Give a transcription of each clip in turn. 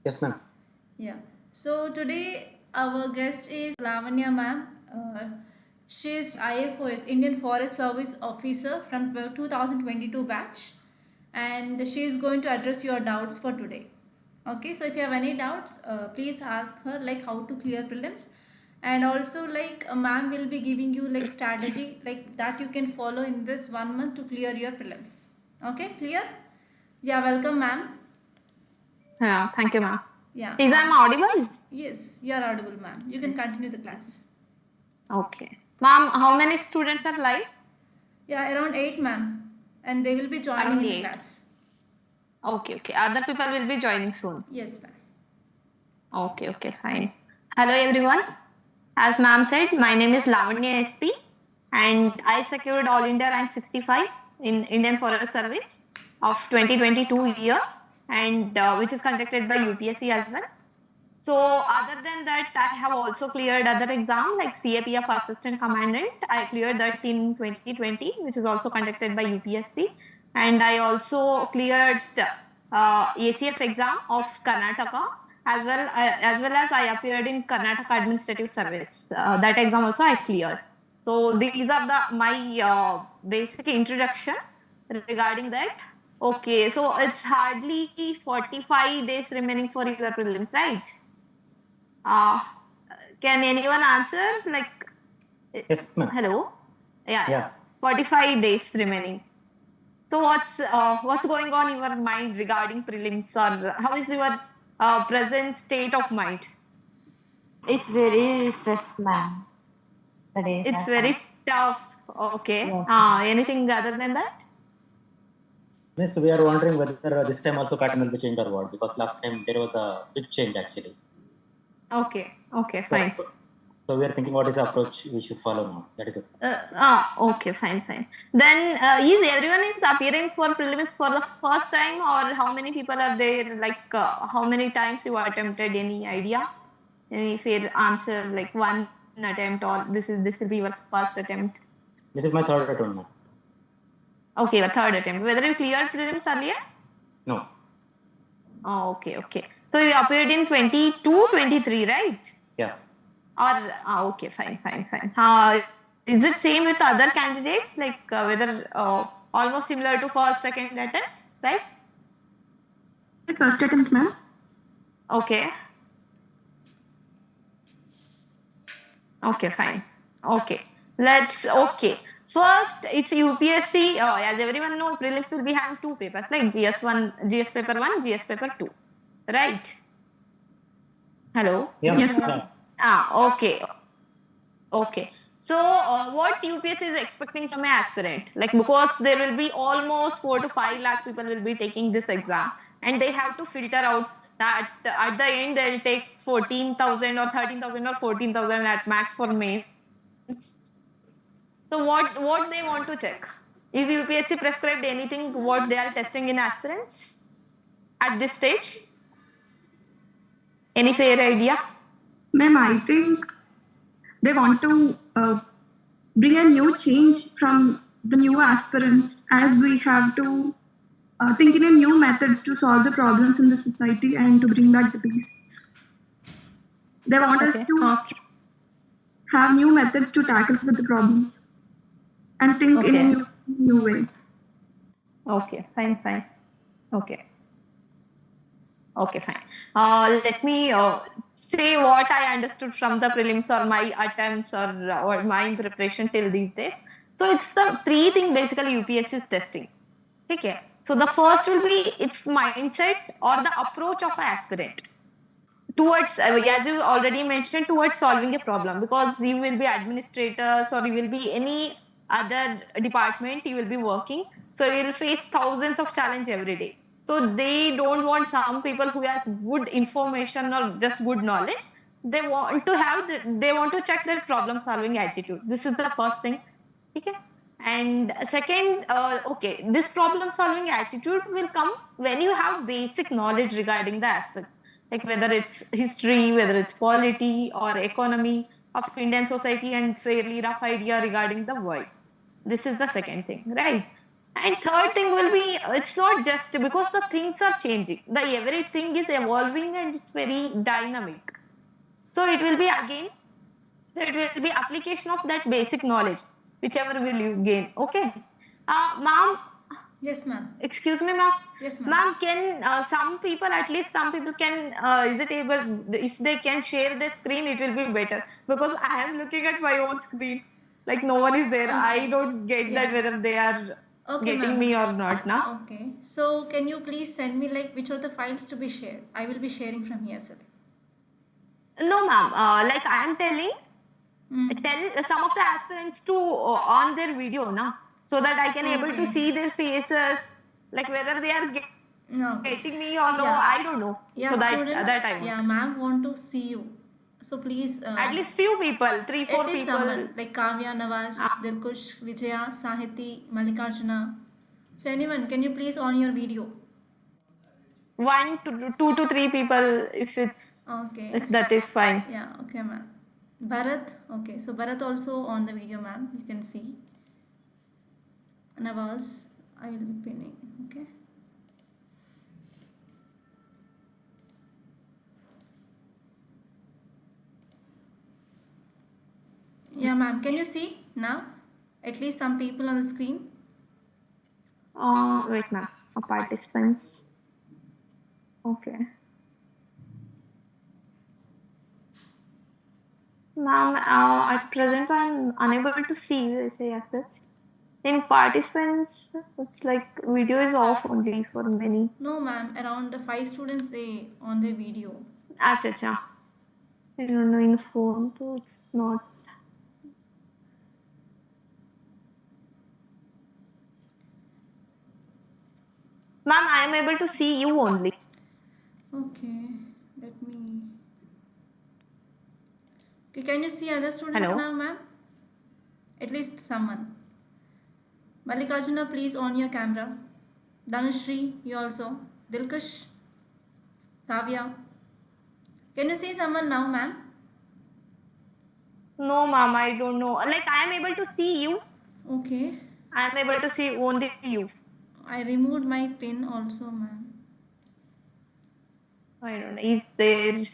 Yes, ma'am. Yeah. So today our guest is Lavanya ma'am. She is IFOS Indian Forest Service Officer from 2022 batch, and she is going to address your doubts for today. Okay. So if you have any doubts, please ask her like how to clear prelims, and also like a ma'am will be giving you like strategy like that you can follow in this 1 month to clear your prelims. Okay. Clear? Yeah. Welcome, ma'am. Yeah, thank you, ma'am. Yeah. Is I'm audible? Yes, you are audible, ma'am. You can Yes. continue the class. Okay. Ma'am, how many students are live? Yeah, around 8, ma'am. And they will be joining Around in the 8. class. Okay, okay. Other people will be joining soon. Yes, ma'am. Okay, okay, fine. Hello, everyone. As ma'am said, my name is Lavanya SP and I secured All India rank 65 in Indian Forest Service of 2022 year and which is conducted by UPSC as well. So other than that, I have also cleared other exam like CAPF Assistant Commandant. I cleared that in 2020, which is also conducted by UPSC. And I also cleared ACF exam of Karnataka as well as I appeared in Karnataka Administrative Service. That exam also I cleared. So these are my basic introduction regarding that. Okay, so it's hardly 45 days remaining for your prelims, right? Uh, can anyone answer? Eh, Yes, ma'am. hello? Yeah, yeah. Yeah. 45 days remaining. So what's going on in your mind regarding prelims, or how is your present state of mind? It's very stressed, ma'am. The days It's are coming. very tough. Okay. Yes. Anything other than that? Miss, we are wondering whether this time also pattern will be changed or what, because last time there was a big change actually. Okay. Okay. So, Fine. so we are thinking what is the approach we should follow now. That is it. Okay, fine, fine. Then, is everyone is appearing for prelims for the first time, or how many people are there? How many times you attempted? Any idea? Any fair answer? Like one attempt, or this will be your first attempt? This is my third attempt now. Okay, your third attempt. Whether you cleared prelims earlier? No. Oh, okay, okay. So you appeared in 22, 23, right? Yeah. Or okay, fine, fine, fine. Is it same with other candidates? Whether almost similar to first, second attempt, right? My first attempt, ma'am. Okay. Okay, fine. Okay. Okay. First, it's UPSC. As everyone knows, prelims will be having two papers, like GS1, GS paper 1, GS paper 2. Right? Hello? Yeah. Yes, ma'am. ma'am. Okay. Okay. So, what UPSC is expecting from an aspirant? Like, because there will be almost 4 to 5 lakh people will be taking this exam, and they have to filter out that at the end they'll take 14,000 or 13,000 or 14,000 at max for mains. So, what they want to check? Is UPSC prescribed anything what they are testing in aspirants at this stage? Any fair idea? Ma'am, I think they want to bring a new change from the new aspirants, as we have to think in a new methods to solve the problems in the society and to bring back the peace. They want us Okay. to have new methods to tackle with the problems and think in a Okay. new way. Okay, fine, fine. Okay. Okay, fine. Let me say what I understood from the prelims or my attempts or my preparation till these days. So it's the three thing basically UPSC is testing. Okay. So the first will be its mindset or the approach of an aspirant towards, as you already mentioned, towards solving a problem, because you will be administrators or you will be any other department you will be working, so you will face thousands of challenge every day. So they don't want some people who has good information or just good knowledge. They want to check their problem solving attitude. This is the first thing. Okay. And second, okay, this problem solving attitude will come when you have basic knowledge regarding the aspects, like whether it's history, whether it's polity or economy of Indian society, and fairly rough idea regarding the world. This is the second thing, right? And third thing will be it's not just because the things are changing. The everything is evolving and it's very dynamic. So it will be again. So it will be application of that basic knowledge, whichever will you gain. Okay. Ma'am, Yes, ma'am. excuse me, ma'am. Yes, ma'am. Ma'am, can some people, at least some people can, is it able, if they can share their screen, it will be better. Because I am looking at my own screen. Like no one is there. I don't get that Yeah. whether they are Okay, getting ma'am. me or not now. Okay. So can you please send me like which are the files to be shared? I will be sharing from here, sir. No, ma'am. Like I am telling, Mm. tell some of the aspirants to on their video now, so that I can able to Okay. see their faces, like whether they are No. getting me or no. Yeah. I don't know. Yeah, So that students. I want. Yeah, ma'am want to see you. So please. At least few people, 3-4 At least people. someone like Kavya, Nawaz, Dilkush, Vijaya, Sahiti, Mallikarjuna. So anyone, can you please on your video? 1 to 2 to 3 people, if Okay. that is fine. Yeah, okay, ma'am. Bharat, okay. So Bharat also on the video, ma'am. You can see. Nawaz, I will be pinning. Okay. Yeah, ma'am. Can you see now? At least some people on the screen. Wait, ma'am. Participants. Okay. Ma'am, at present I'm unable to see you as such. In participants, it's like video is off only for many. No, ma'am. Around 5 students they on the video. Acha. I don't know, in phone too, it's not. Ma'am, I am able to see you only. Okay. Let me. Okay, can you see other students Hello? now, ma'am? At least someone. Mallikarjuna, please on your camera. Dhanushri, you also. Dilkush, Kavya. Can you see someone now, ma'am? No, ma'am, I don't know. Like, I am able to see you. Okay. I am able to see only you. I removed my pin also, ma'am. I don't know. Is there?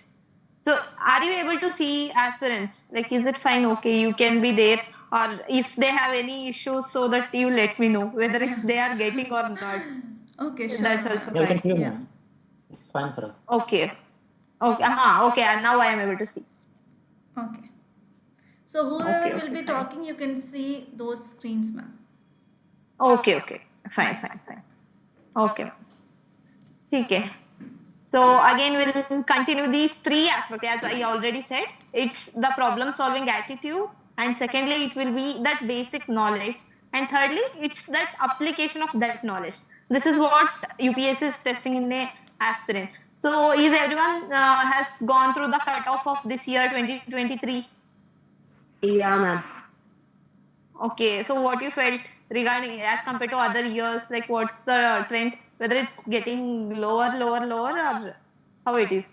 So, are you able to see aspirants? Like, is it fine? Okay, you can be there. Or if they have any issues, so that you let me know whether if they are getting or not. Okay, sure. That's ma'am. also Yeah, we can fine. see you, Yeah. ma'am. It's fine for us. Okay. Okay. Okay. And now I am able to see. Okay. So whoever Okay, will okay, be fine. talking, you can see those screens, ma'am. Okay. Fine. Okay. Okay. So again, we'll continue these 3 aspects. As I already said, it's the problem solving attitude. And secondly, it will be that basic knowledge. And thirdly, it's that application of that knowledge. This is what UPSC is testing in a aspirant. So is everyone has gone through the cutoff of this year 2023? Yeah, ma'am. Okay, so what you felt regarding as compared to other years, like what's the trend? Whether it's getting lower, or how it is?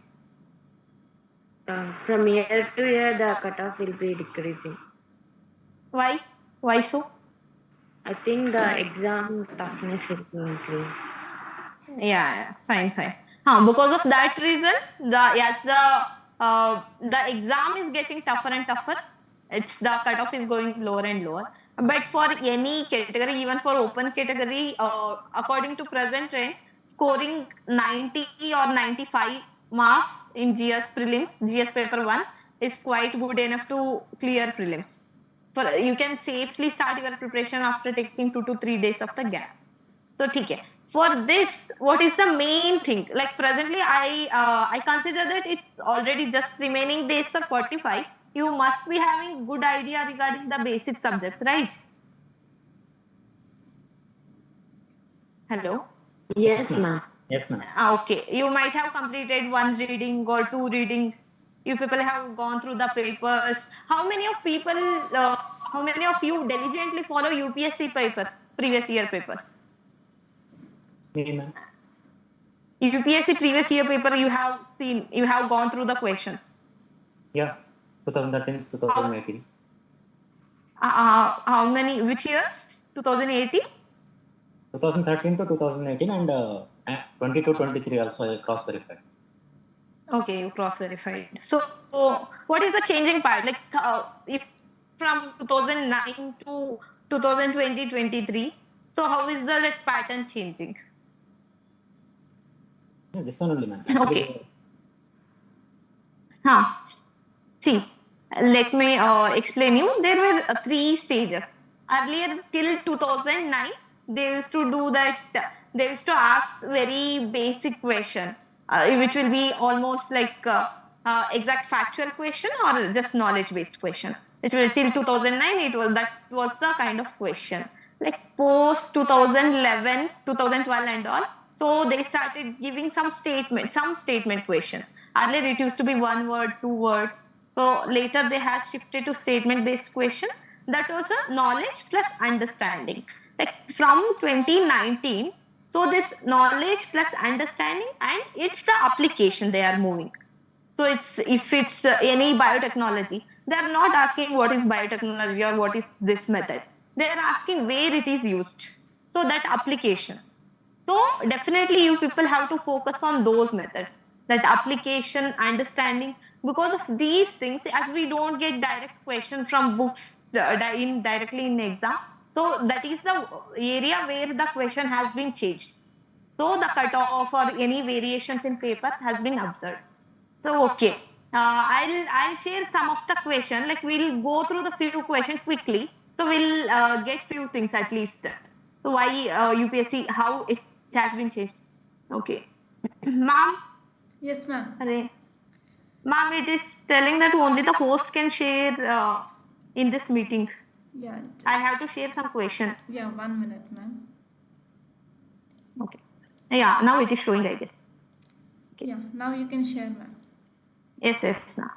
From year to year, the cutoff will be decreasing. Why? Why so? I think the exam toughness will be increased. Yeah, fine. Because of that reason, the exam is getting tougher and tougher. It's the cutoff is going lower and lower. But for any category, even for open category, according to present trend, scoring 90 or 95 marks in GS prelims, GS paper 1 is quite good enough to clear prelims. You can safely start your preparation after taking 2 to 3 days of the gap. So, okay. For this, what is the main thing? Like presently, I consider that it's already just remaining days of 45. You must be having good idea regarding the basic subjects, right? Hello. Yes, ma'am. Yes, ma'am. Okay. You might have completed 1 reading or 2 reading. You people have gone through the papers. How many of you diligently follow UPSC papers, previous year papers? Me, ma'am. UPSC previous year paper you have seen, you have gone through the questions. Yeah, 2013, 2018. How many, which years? 2018? 2013 to 2018 and 22-23 also I cross-verified. Okay, you cross-verified. So, what is the changing part? Like, if from 2009 to 2020-23, so how is the like pattern changing? Yeah, this one only, man. Okay. Huh. See, let me explain you. There were three stages. Earlier, till 2009, they used to do that. They used to ask very basic question, which will be almost like exact factual question or just knowledge-based question. Which will till 2009, that was the kind of question. Like post 2011, 2012, and all. So they started giving some statement question. Earlier, it used to be one word, two word. So later they have shifted to statement based question. That also knowledge plus understanding. Like from 2019, so this knowledge plus understanding and it's the application they are moving. So it's if it's any biotechnology, they are not asking what is biotechnology or what is this method. They are asking where it is used. So that application. So definitely you people have to focus on those methods, that application, understanding, because of these things, as we don't get direct question from books directly in exam. So that is the area where the question has been changed. So the cutoff or any variations in paper has been observed. So okay, I'll share some of the question. Like we'll go through the few questions quickly. So we'll get few things at least. So why UPSC, how it has been changed. Okay, ma'am. Yes, ma'am. Array. Ma'am, it is telling that only the host can share in this meeting. Yeah. I have to share some question. Yeah, 1 minute, ma'am. Okay. Yeah, now it is showing, I guess. Okay. Yeah, now you can share, ma'am. Yes, now.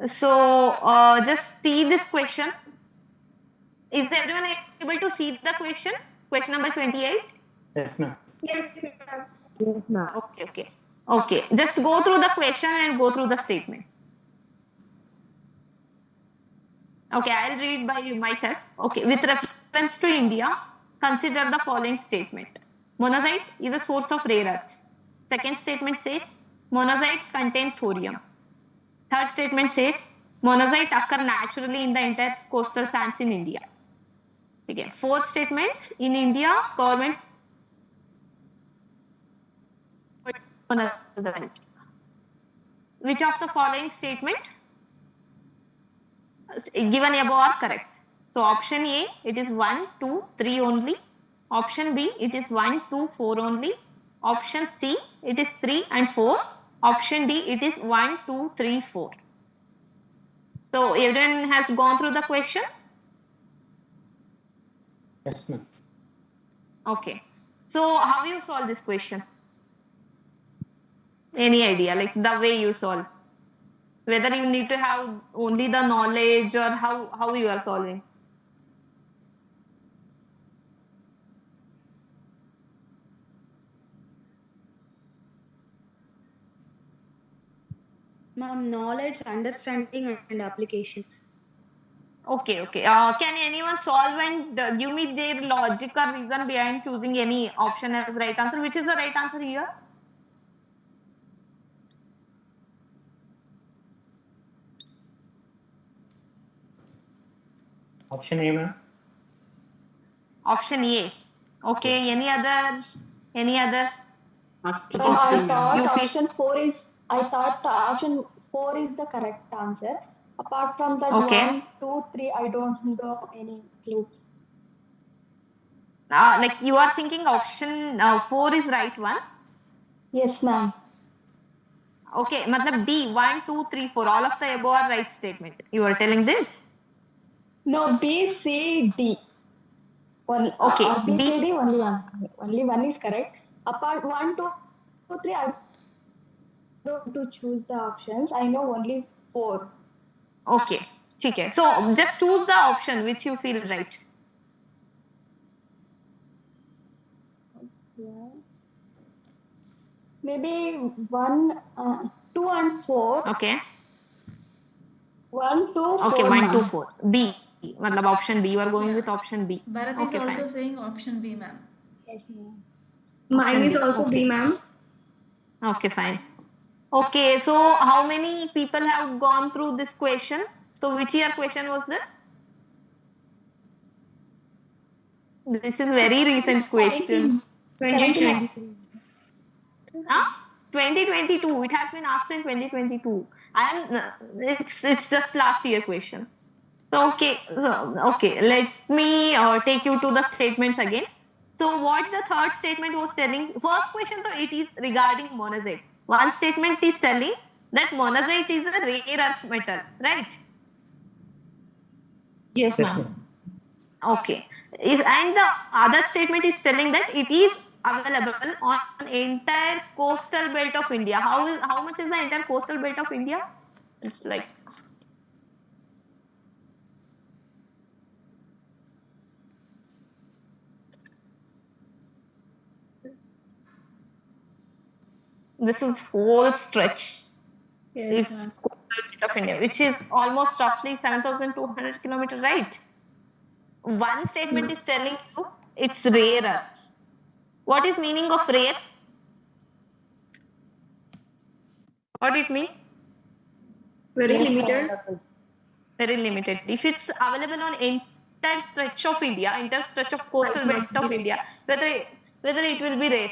So, just see this question. Is everyone able to see the question? Question number 28? Yes, ma'am. Okay. Just go through the question and go through the statements. Okay, I'll read by myself. Okay, with reference to India, consider the following statement. Monazite is a source of rare earths. Second statement says, monazite contain thorium. Third statement says, monazite occur naturally in the entire coastal sands in India. Again, fourth statement, in India, government monazite. Which of the following statement given above are correct? So option A, it is 1, 2, 3 only. Option B, it is 1, 2, 4 only. Option C, it is 3 and 4. Option D, it is 1, 2, 3, 4. So everyone has gone through the question? Yes, ma'am. Okay. So how you solve this question? Any idea, like the way you solve? Whether you need to have only the knowledge or how you are solving? Ma'am, knowledge, understanding, and applications. Okay. Can anyone solve and give me their logic or reason behind choosing any option as right answer? Which is the right answer here? Option A, ma'am. Option A. Okay. Any other? So I thought You feel- option 4 is the correct answer. Apart from that, Okay. 1, 2, 3, I don't know any clues. Like you are thinking option 4 is right one. Yes, ma'am. Okay, matlab D 1, 2, 3, 4. All of the above are right statement. You are telling this. No, B, C, D. Okay, B, D. C, D, only one. Only one is correct. Apart 1, 2, 3, I don't to choose the options. I know only 4. Okay, ठीक है. So just choose the option which you feel right. maybe 1, 2 and 4. Okay. 1, 2, 4. Okay, 1, 2, ma'am. 4. B. Matlab option B. You are going Yeah. with option B. Bharat Okay, is also fine. saying option B, ma'am. Yes, ma'am. Mine Option is B. also B, Okay. ma'am. Okay, fine. Okay, so how many people have gone through this question? So which year question was this? This is very recent question. 2020. Huh? 2022. It has been asked in 2022. It's just last year question. So okay, let me take you to the statements again. So what the third statement was telling, first question though it is regarding monazite. One statement is telling that monazite is a rare earth metal, right? Yes, Yes, ma'am. ma'am. Okay. And the other statement is telling that it is available on entire coastal belt of India. How much is the entire coastal belt of India? It's like this is whole stretch Yes, is ma'am. coastal belt of India, which is almost roughly 7,200 kilometers, right? One statement is telling you it's rare earths. What is meaning of rare? What it mean? Very limited. Very limited. If it's available on entire stretch of India, entire stretch of coastal Might belt not of be. India, whether it will be rare.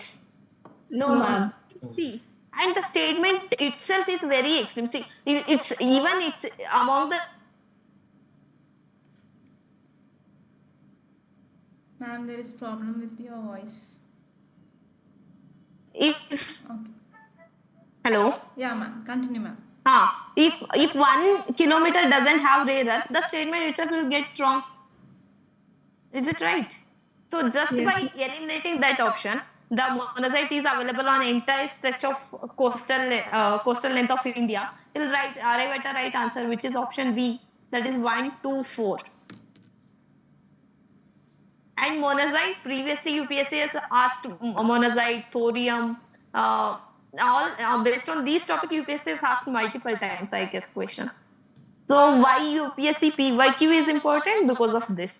No, ma'am. See, and the statement itself is very extreme. See, it's among the Ma'am, there is problem with your voice. if Okay. hello. Yeah, ma'am. Continue, ma'am. If 1 kilometer doesn't have rare earth, the statement itself will get wrong. Is it right? So just Yes. by eliminating that option, the monazite is available on entire stretch of coastal length of India. It will arrive at a right answer, which is option B. That is 1, 2, 4. And monazite, previously UPSC has asked monazite, thorium, all based on these topic UPSC has asked multiple times, I guess, question. So why UPSC PYQ is important? Because of this.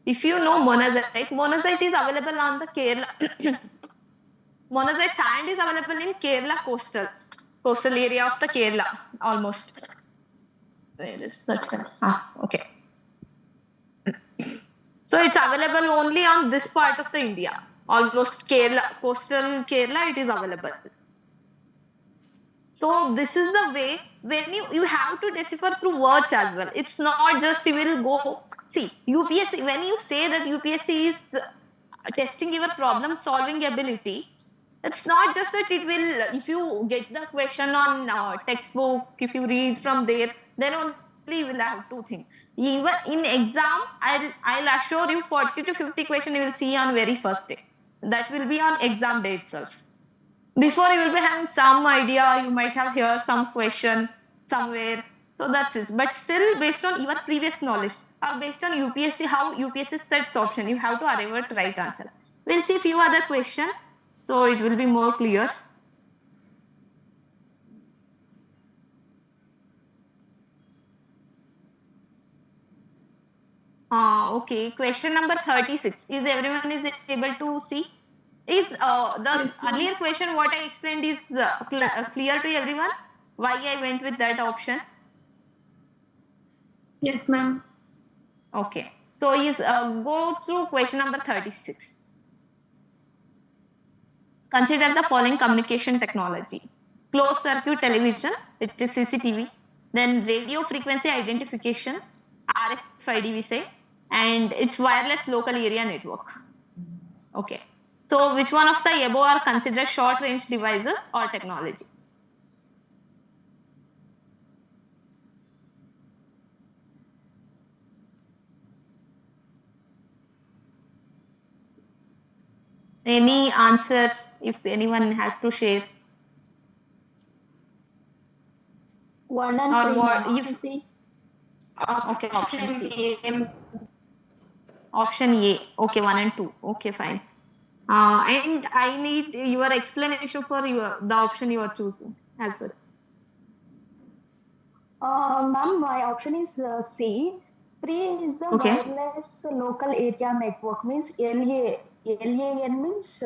If you know monazite is available on the Kerala. Monazite sand is available in Kerala coastal area of the Kerala almost. Where is that one? Okay. So it's available only on this part of the India. Almost Kerala, coastal Kerala, it is available. So this is the way when you have to decipher through words as well. It's not just you will go see UPSC. When you say that UPSC is testing your problem solving ability, it's not just that it will. If you get the question on textbook, if you read from there, then only you will have two things. Even in exam, I'll assure you 40 to 50 question you will see on very first day. That will be on exam day itself. Before you will be having some idea, you might have heard some question somewhere. So that's it. But still, based on your previous knowledge or based on UPSC, how UPSC sets option, you have to arrive at right answer. We'll see few other question, so it will be more clear. Okay, question number 36. Is everyone is able to see? Is the earlier question what I explained is clear to everyone? Why I went with that option? Yes, ma'am. Okay. So is go through question number 36. Consider the following communication technology: closed circuit television, which is CCTV, then radio frequency identification, RFID we say, and it's wireless local area network. Okay. So which one of the above are considered short range devices or technology? Any answer if anyone has to share? 1 and Or 3, what ma'am. if- Option C. Okay, option C. Option A. Okay, 1 and 2. Okay, fine. And I need your explanation for the option you are choosing as well. Ma'am, my option is C. 3 is the Okay. wireless local area network, means LA. LAN means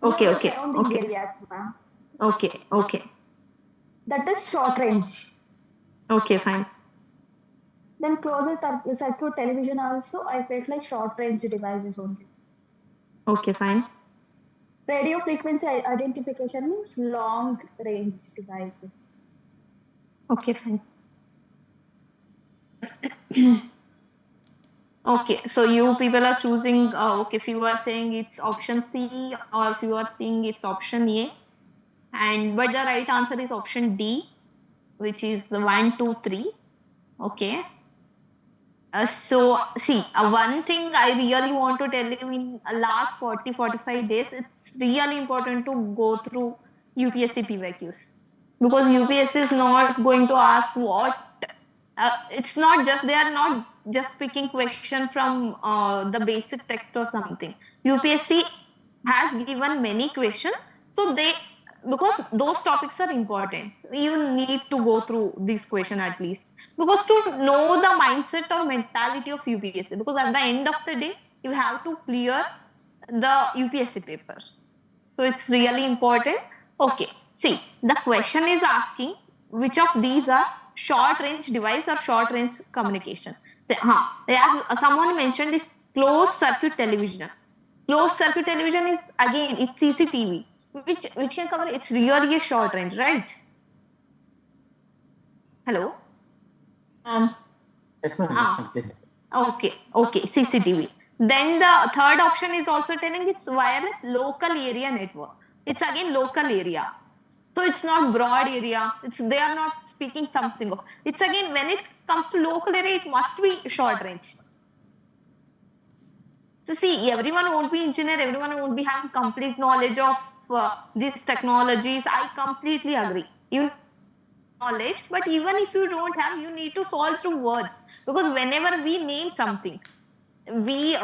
Okay, near the okay, surrounding okay, areas, ma'am. okay, okay, That is short range. okay, fine. Then circuit television also, I felt like short range devices only. Okay, fine. Radio frequency identification means long range devices. Okay, fine. Okay, so you people are choosing, okay, if you are saying it's option C or if you are saying it's option A, and but the right answer is option D, which is 1, 2, 3. Okay. So see, one thing I really want to tell you in last 40-45 days, it's really important to go through UPSC PYQs because UPSC is not going to ask what. It's not just they are not just picking question from the basic text or something. UPSC has given many questions, so they because those topics are important. You need to go through this question at least because to know the mindset or mentality of UPSC. Because at the end of the day, you have to clear the UPSC paper. So it's really important. Okay, see, the question is asking which of these are short range device or short range communication. Say, as someone mentioned is closed circuit television. Closed circuit television is again it's CCTV, which can cover it's really a short range, right? Hello. Yes, ma'am. Yes, Ah, ma'am. Please. okay, okay, CCTV. Then the third option is also telling it's wireless local area network. It's again local area. So it's not broad area. It's they are not speaking something of. It's again when it comes to local area, it must be short range. So see, everyone won't be engineer. Everyone won't be having complete knowledge of these technologies. I completely agree. You knowledge, but even if you don't have, you need to solve through words because whenever we name something, we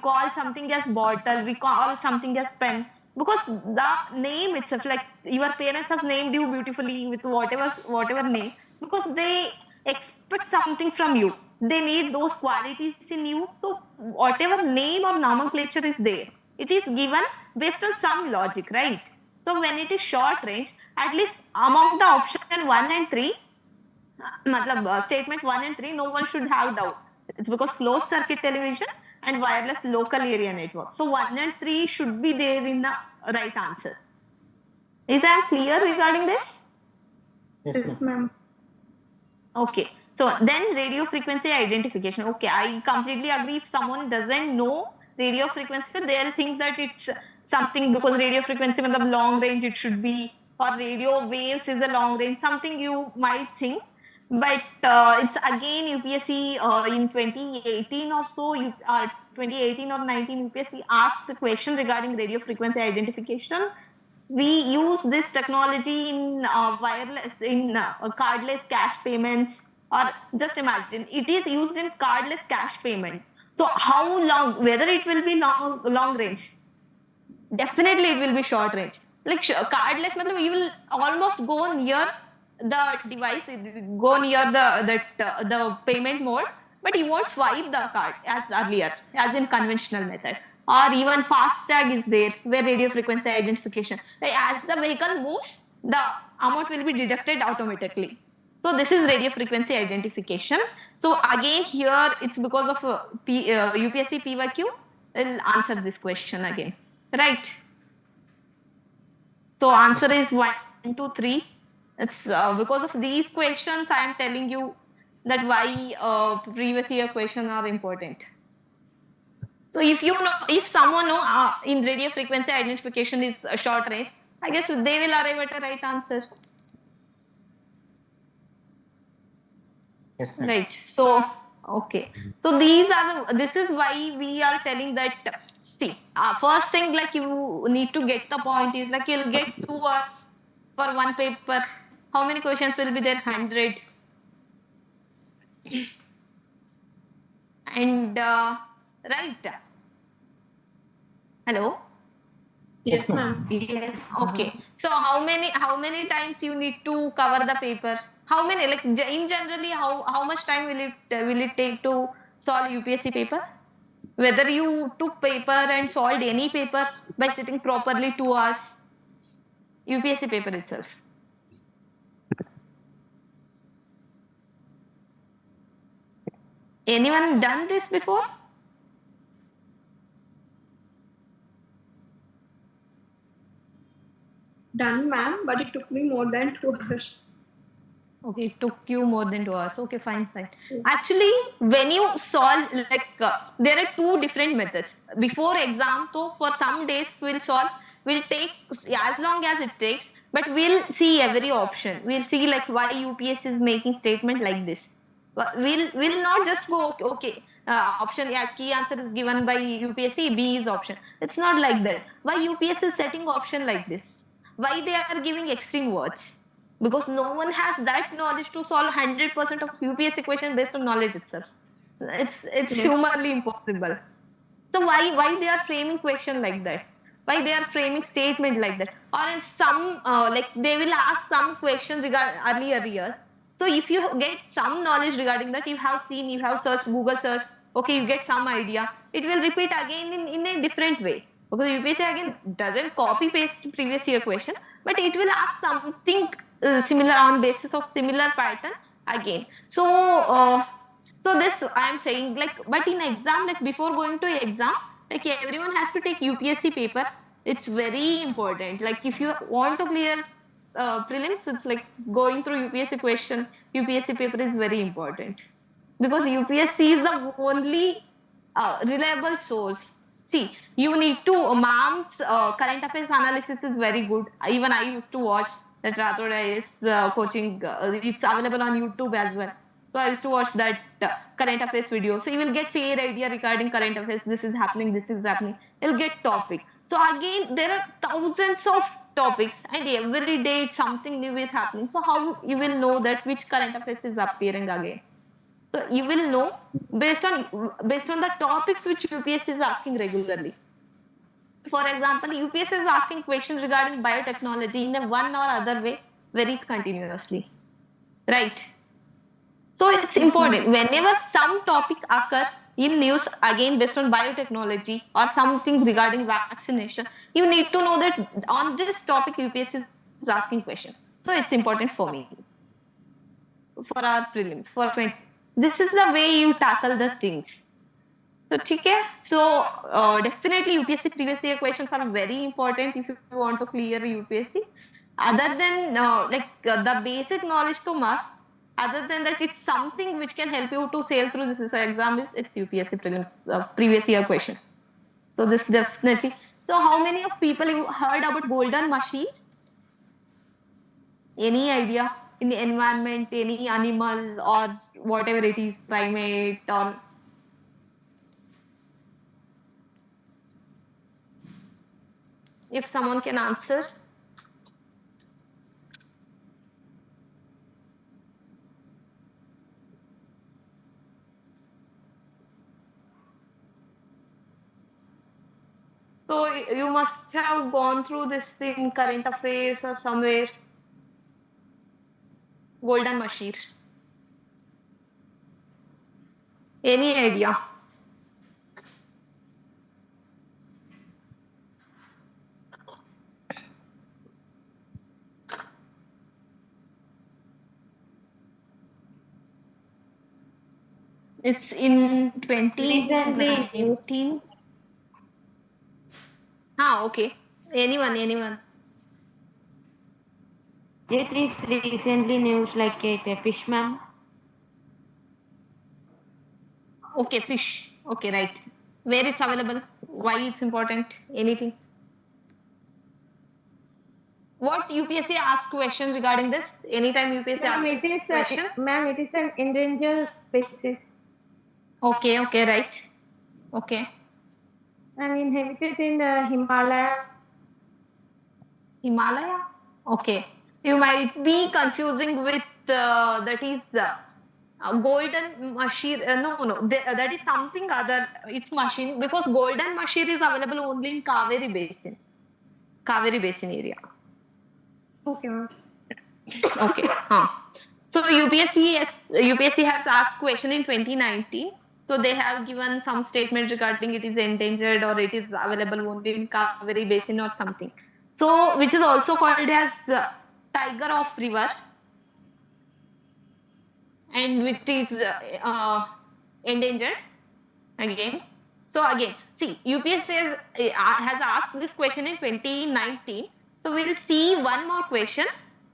call something as bottle, we call something as pen because the name itself, like your parents have named you beautifully with whatever name because they expect something from you. They need those qualities in you. So whatever name or nomenclature is there, it is given based on some logic, right? So when it is short range, at least among the option 1 and 3, statement 1 and 3, no one should have doubt. It's because closed circuit television and wireless local area network. So 1 and 3 should be there in the right answer. Is that clear regarding this? Yes, Yes, ma'am. ma'am. Okay. So then radio frequency identification. Okay, I completely agree. If someone doesn't know radio frequency, they'll think that it's something because radio frequency with the long range it should be, or radio waves is a long range, something you might think. But it's again UPSC in 2018 or so, 2018 or 19 UPSC asked a question regarding radio frequency identification. We use this technology in wireless in cardless cash payments, or just imagine it is used in cardless cash payment. So how long, whether it will be long range, definitely it will be short range. Like cardless matlab you will almost go near the device, go near the payment mode, but you won't swipe the card as earlier, as in conventional method. Or even fast tag is there where radio frequency identification. Like as the vehicle moves, the amount will be deducted automatically. So this is radio frequency identification. So again here it's because of UPSC PYQ. I'll answer this question again. Right. So answer is 1, 2, 3. It's because of these questions I am telling you that why previous year questions are important. So if you know, if someone know in radio frequency identification is a short range, I guess they will arrive at a right answer. Yes, ma'am. Right. So okay. So these are this is why we are telling that. See, first thing like you need to get the point is like you'll get 2 hours for one paper. How many questions will be there? 100. And right. Hello. Yes, ma'am. Yes. Okay. So how many times you need to cover the paper? How many, like in generally, how much time will it take to solve UPSC paper? Whether you took paper and solved any paper by sitting properly 2 hours, UPSC paper itself. Anyone done this before? Done, ma'am, but it took me more than 2 hours. Okay, it took you more than 2 hours. Okay, fine, fine. Actually, when you solve, like, there are two different methods. Before exam, so for some days we'll solve, we'll take as long as it takes, but we'll see every option. We'll see like why UPS is making statement like this. We'll not just go okay. Option as key answer is given by UPSC, B is option. It's not like that. Why UPS is setting option like this? Why they are giving extreme words? Because no one has that knowledge to solve 100% of UPSC question based on knowledge itself. It's humanly impossible. So why they are framing question like that? Why they are framing statement like that? Or in some like they will ask some question regarding earlier years. So if you get some knowledge regarding that, you have seen, you have searched, Google search, okay, you get some idea. It will repeat again in a different way. Because UPSC again doesn't copy paste previous year question, but it will ask something similar on basis of similar pattern again. So this I am saying, like, but in exam, like before going to exam, like everyone has to take UPSC paper. It's very important. Like if you want to clear prelims, it's like going through UPSC question, UPSC paper is very important because UPSC is the only reliable source. See, you need to, mom's current affairs analysis is very good. Even I used to watch that Rathod IAS coaching. It's available on YouTube as well. So I used to watch that current affairs video. So you will get fair idea regarding current affairs. This is happening, this is happening. You'll get topic. So again, there are thousands of topics and every day something new is happening. So how you will know that which current affairs is appearing again? So you will know based on the topics which UPSC is asking regularly. For example, UPSC is asking questions regarding biotechnology in a one or other way very continuously, right? So it's important whenever some topic occur in news again based on biotechnology or something regarding vaccination, you need to know that on this topic UPSC is asking question. So it's important for me, for our prelims, for 20. This is the way you tackle the things. So, okay? So, definitely UPSC previous year questions are very important if you want to clear UPSC. Other than the basic knowledge to must. Other than that, it's something which can help you to sail through this exam is it's UPSC prelims previous year questions. So this definitely. So how many of people you heard about golden machine? Any idea? In the environment, any animal or whatever it is, primate or if someone can answer. So you must have gone through this thing, current affairs or somewhere. Golden machine. Any idea? It's in 2019. Okay. Anyone. Yes, it's recently news like a fish, ma'am. Okay, fish. Okay, right. Where it's available? Why it's important? Anything? What UPSC asks questions regarding this? Anytime UPSC asks question? Ma'am, it is an endangered species Okay, right. Okay. and inhabited in the Himalaya? Okay. You might be confusing with that is golden mashir. No. That is something other. It's machine because golden mashir is available only in Kaveri basin. Kaveri Basin area. Okay, ma'am. Okay. So UPSC has asked question in 2019. So they have given some statement regarding it is endangered or it is available only in Kaveri Basin or something. So which is also called as tiger of river, and which is endangered again. So again, see, UPSC has asked this question in 2019. So we'll see one more question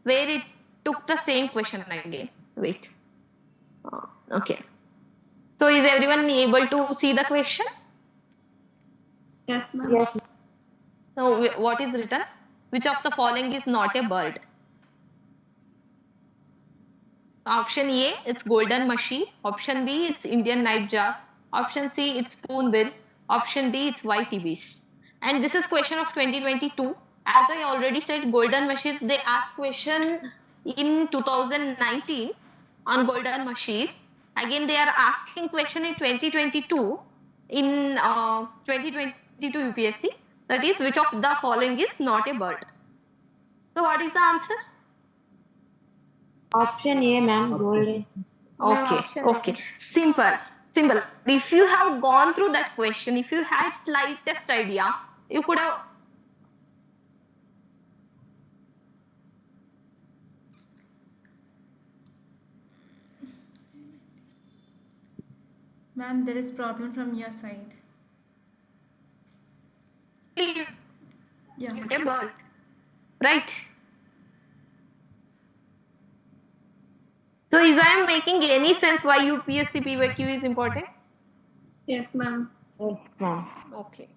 where it took the same question again. Wait. Okay. So is everyone able to see the question? Yes, ma'am. Yes. So what is written? Which of the following is not a bird? Option A, it's golden mushy. Option B, it's Indian nightjar. Option C, it's spoonbill. Option D, it's white ibis. And this is question of 2022. As I already said, golden mushy, they asked question in 2019 on golden mushy. Again, they are asking question in 2022 in 2022 UPSC. That is, which of the following is not a bird? So what is the answer? Option A, ma'am. Golden. Okay, option okay. Simple. If you have gone through that question, if you had slightest idea, you could have. Ma'am, there is problem from your side. Yeah. A bird. Right. So is I am making any sense why UPSC PYQ is important? Yes, ma'am. Yes, ma'am. Okay.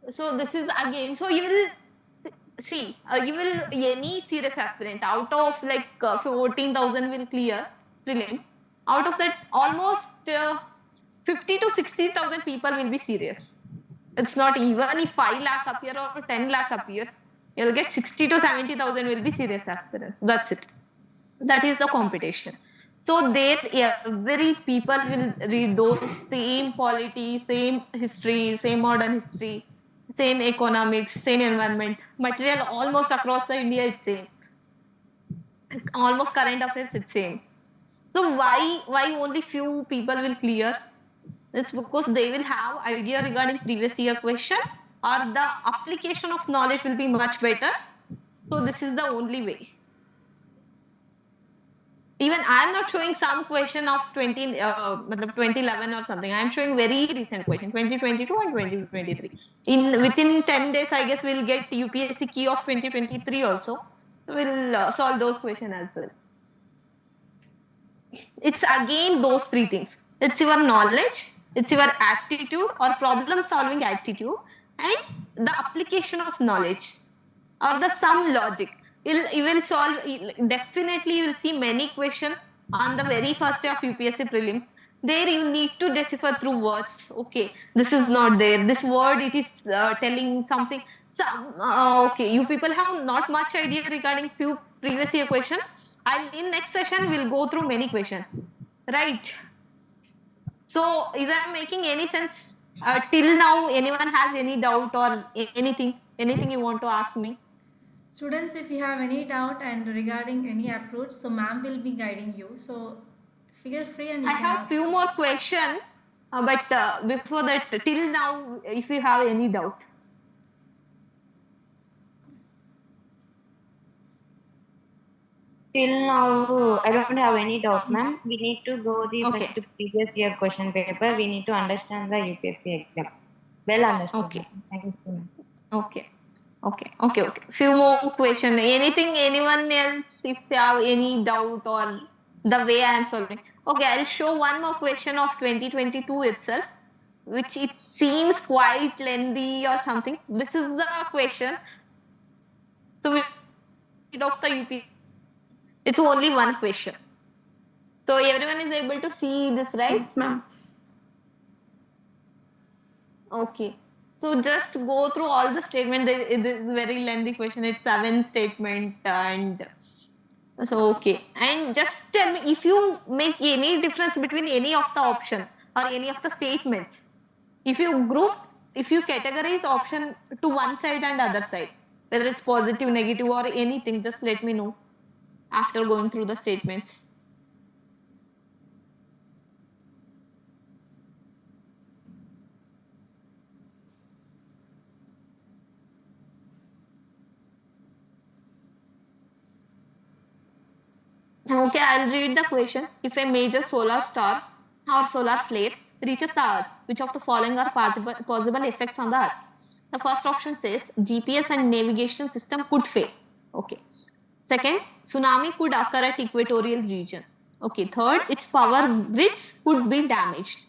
So this is again. So you will see. You will any serious aspirant out of like 14,000 will clear prelims. Out of that, almost 50 to 60,000 people will be serious. It's not even if 5 lakh appear or 10 lakh appear. You'll get 60 to 70,000 will be serious aspirants. That's it. That is the competition. So there, every people will read those same polity, same history, same modern history, same economics, same environment, material almost across the India it's same. Almost current affairs it's same. So why only few people will clear? It's because they will have idea regarding previous year question, or the application of knowledge will be much better. So this is the only way. Even I am not showing some question of 2011 or something. I am showing very recent question, 2022 and 2023. Within 10 days, I guess we'll get UPSC key of 2023 also. We'll solve those questions as well. It's again those three things. It's your knowledge, it's your aptitude or problem solving attitude, and the application of knowledge or the some logic. You will solve, definitely you will see many questions on the very first day of UPSC prelims. There you need to decipher through words. Okay, this is not there. This word, it is telling something. So, okay, you people have not much idea regarding few previous year question. In next session, we'll go through many questions. Right. So, is that making any sense? Till now, anyone has any doubt or anything you want to ask me? Students, if you have any doubt and regarding any approach, so ma'am will be guiding you. So feel free and you I can have ask. few more questions, but before that, till now, if you have any doubt. Till now, I don't have any doubt, ma'am. We need to go the Okay. first previous year question paper. We need to understand the UPSC exam. Well understood. Okay. Thank you so much. Okay. Few more questions. Anyone else, if they have any doubt or the way I am solving? Okay, I'll show one more question of 2022 itself, which it seems quite lengthy or something. This is the question. So we of the UP. It's only one question. So everyone is able to see this, right? Yes, ma'am. Okay. So just go through all the statement. It is very lengthy question. It's 7 statement and so okay. And just tell me if you make any difference between any of the option or any of the statements. If you categorize option to one side and other side, whether it's positive, negative, or anything. Just let me know after going through the statements. Okay, I'll read the question. If a major solar star or solar flare reaches the Earth, which of the following are possible effects on the Earth? The first option says GPS and navigation system could fail. Okay. Second, tsunami could occur at equatorial region. Okay. Third, its power grids could be damaged.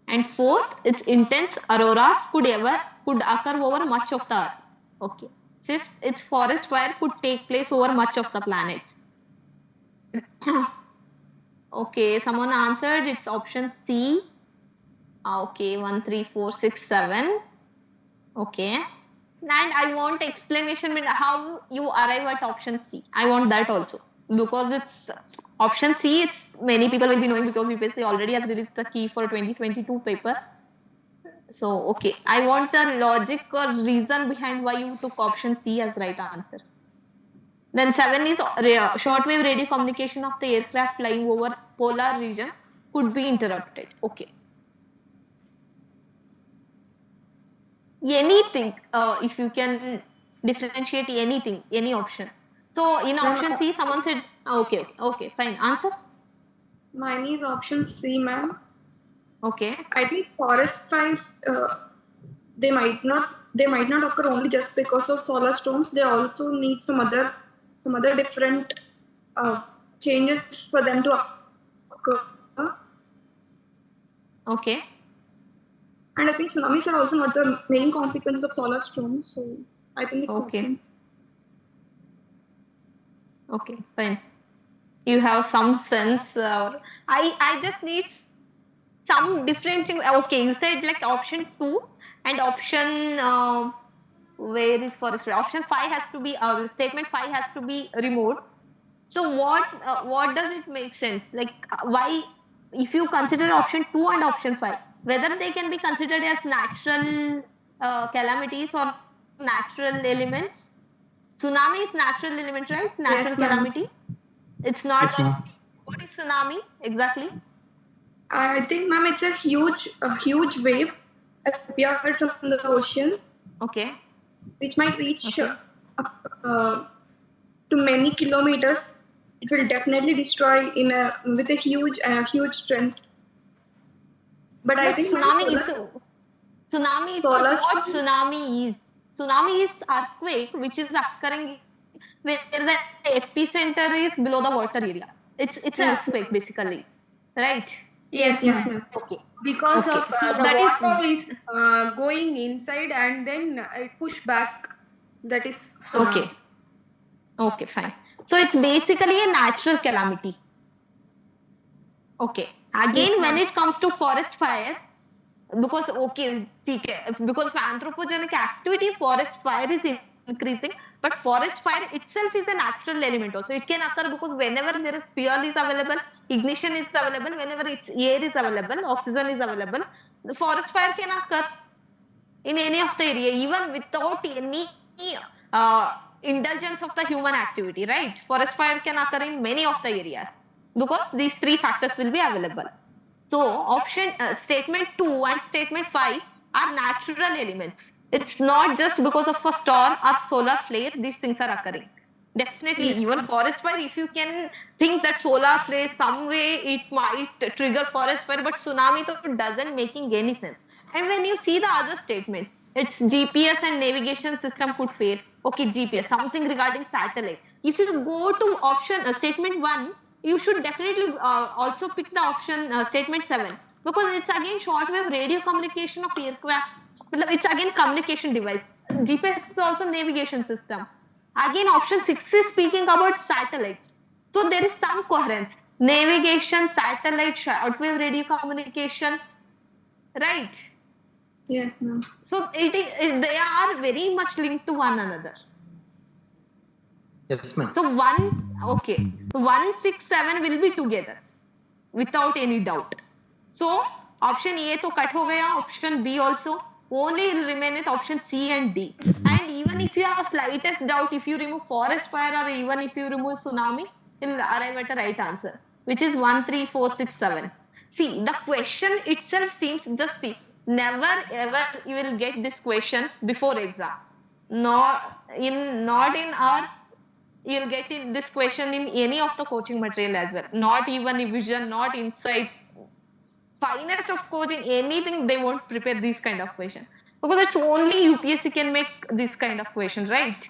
And fourth, its intense auroras could occur over much of the Earth. Okay. Fifth, its forest fire could take place over much of the planet. Okay, someone answered it's option C. Okay, 1, 3, 4, 6, 7. Okay. And I want explanation with how you arrive at option C. I want that also. Because it's option C, it's many people will be knowing because UPSC already has released the key for 2022 paper. So, okay. I want the logic or reason behind why you took option C as right answer. Then 7 is shortwave radio communication of the aircraft flying over polar region could be interrupted. Okay. Anything, if you can differentiate anything, any option. So in option C, someone said, okay, fine. Answer? Mine is option C, ma'am. Okay. I think forest fires, they might not occur only just because of solar storms. They also need some other different changes for them to occur. Okay. And I think tsunamis are also not the main consequences of solar storms. So I think it's option. Okay, fine. You have some sense. I just need some differentiating. Okay, you said like option 2 and option. Where is forest fire? Option 5 has to be statement 5 has to be removed. So what does it make sense? Like why, if you consider option 2 and option 5, whether they can be considered as natural calamities or natural elements? Tsunami is natural element, right? Natural Yes, calamity. It's not. Yes, ma'am. What is tsunami exactly? I think, ma'am, it's a huge wave appeared from the oceans, Okay. which might reach to many kilometers. It will definitely destroy with a huge strength. But I think Tsunami is solar what storm- tsunami is. Tsunami is earthquake which is occurring where the epicenter is below the water area. It's an Yes. earthquake basically, right? Yes, ma'am. Okay. Because Okay. of So the that water is going inside and then it push back. That is tsunami. Okay, fine. So it's basically a natural calamity. Okay. Again, when it comes to forest fire, because because anthropogenic activity, forest fire is increasing, but forest fire itself is a natural element also. It can occur because whenever there is fuel is available, ignition is available, whenever it's air is available, oxygen is available, the forest fire can occur in any of the area, even without any indulgence of the human activity, right? Forest fire can occur in many of the areas because these 3 factors will be available. So option statement 2 and statement 5 are natural elements. It's not just because of a storm or solar flare these things are occurring. Definitely, even forest fire, if you can think that solar flare some way it might trigger forest fire, but tsunami doesn't making any sense. And when you see the other statement, it's GPS and navigation system could fail. Okay, GPS, something regarding satellite. If you go to option statement 1, you should definitely also pick the option statement 7 because it's again shortwave radio communication of aircraft. It's again communication device. GPS is also navigation system. Again, option 6 is speaking about satellites. So there is some coherence. Navigation, satellite, shortwave radio communication, right? Yes, ma'am. So they are very much linked to one another. Yes, ma'am. So 1, 6, 7 will be together without any doubt. So option A to cut ho gaya, option B also. Only will remain with option C and D. And even if you you have slightest doubt, if you remove forest fire or even if you remove tsunami, you'll arrive at the right answer, which is 1, 3, 4, 6, 7. See, the question itself seems just see, never ever you will get this question before exam. Not in our, you'll get in this question in any of the coaching material as well. Not even revision, not insights, finest of coaching, anything they won't prepare these kind of question, because it's only UPSC can make this kind of question, right?